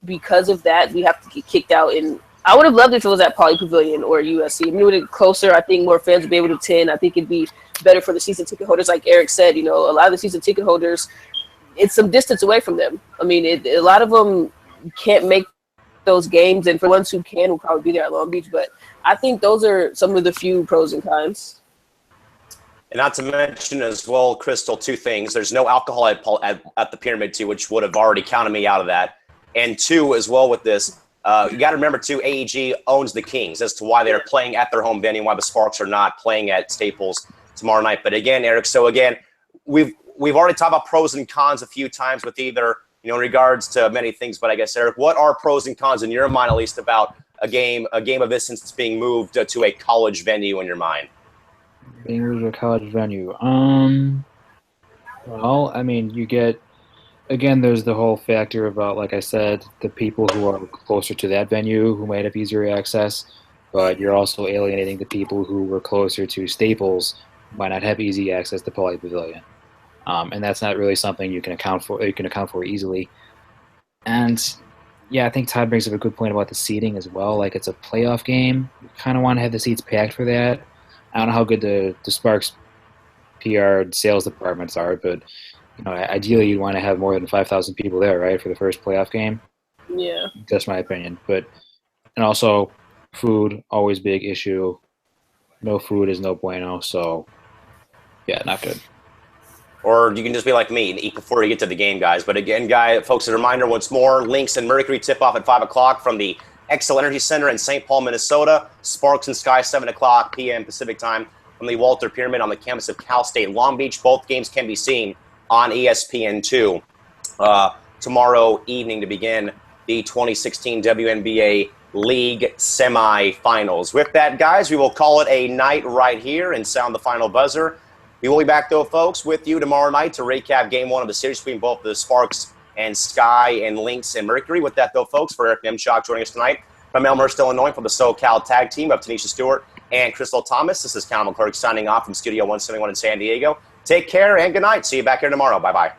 because of that, we have to get kicked out. And I would have loved if it was at Pauley Pavilion or USC. I mean, with it closer, I think more fans would be able to attend. I think it'd be better for the season ticket holders, like Eric said. A lot of the season ticket holders, it's some distance away from them. I mean, a lot of them can't make those games, and for ones who can, will probably be there at Long Beach. But I think those are some of the few pros and cons. And not to mention as well, Crystal, 2 things. There's no alcohol at the Pyramid, too, which would have already counted me out of that. And 2, as well, with this, you got to remember, too, AEG owns the Kings as to why they're playing at their home venue, why the Sparks are not playing at Staples tomorrow night. But again, Eric, so again, we've already talked about pros and cons a few times with either, in regards to many things. But I guess, Eric, what are pros and cons in your mind, at least, about a game of this instance being moved to a college venue in your mind? Being moved to a college venue. Well, I mean, you get, again, there's the whole factor about, like I said, the people who are closer to that venue who might have easier access. but you're also alienating the people who were closer to Staples by not have easy access to Pauley Pavilion. And that's not really something you can account for easily. And yeah, I think Todd brings up a good point about the seating as well. Like, it's a playoff game. You kind of want to have the seats packed for that. I don't know how good the Sparks PR sales departments are, but ideally you'd want to have more than 5,000 people there, right, for the first playoff game. Yeah, That's my opinion. And also, food, always big issue. No food is no bueno. So yeah, not good. Or you can just be like me and eat before you get to the game, guys. But again, folks, a reminder once more, Lynx and Mercury tip-off at 5 o'clock from the Xcel Energy Center in St. Paul, Minnesota. Sparks and Sky, 7 o'clock p.m. Pacific time from the Walter Pyramid on the campus of Cal State Long Beach. Both games can be seen on ESPN2 tomorrow evening to begin the 2016 WNBA League semifinals. With that, guys, we will call it a night right here and sound the final buzzer. We will be back, though, folks, with you tomorrow night to recap Game 1 of the series between both the Sparks and Sky and Lynx and Mercury. With that, though, folks, for Eric Nimchok joining us tonight from Elmhurst, Illinois, from the SoCal tag team of Tanisha Stewart and Crystal Thomas. This is Cal McClurg signing off from Studio 171 in San Diego. Take care and good night. See you back here tomorrow. Bye-bye.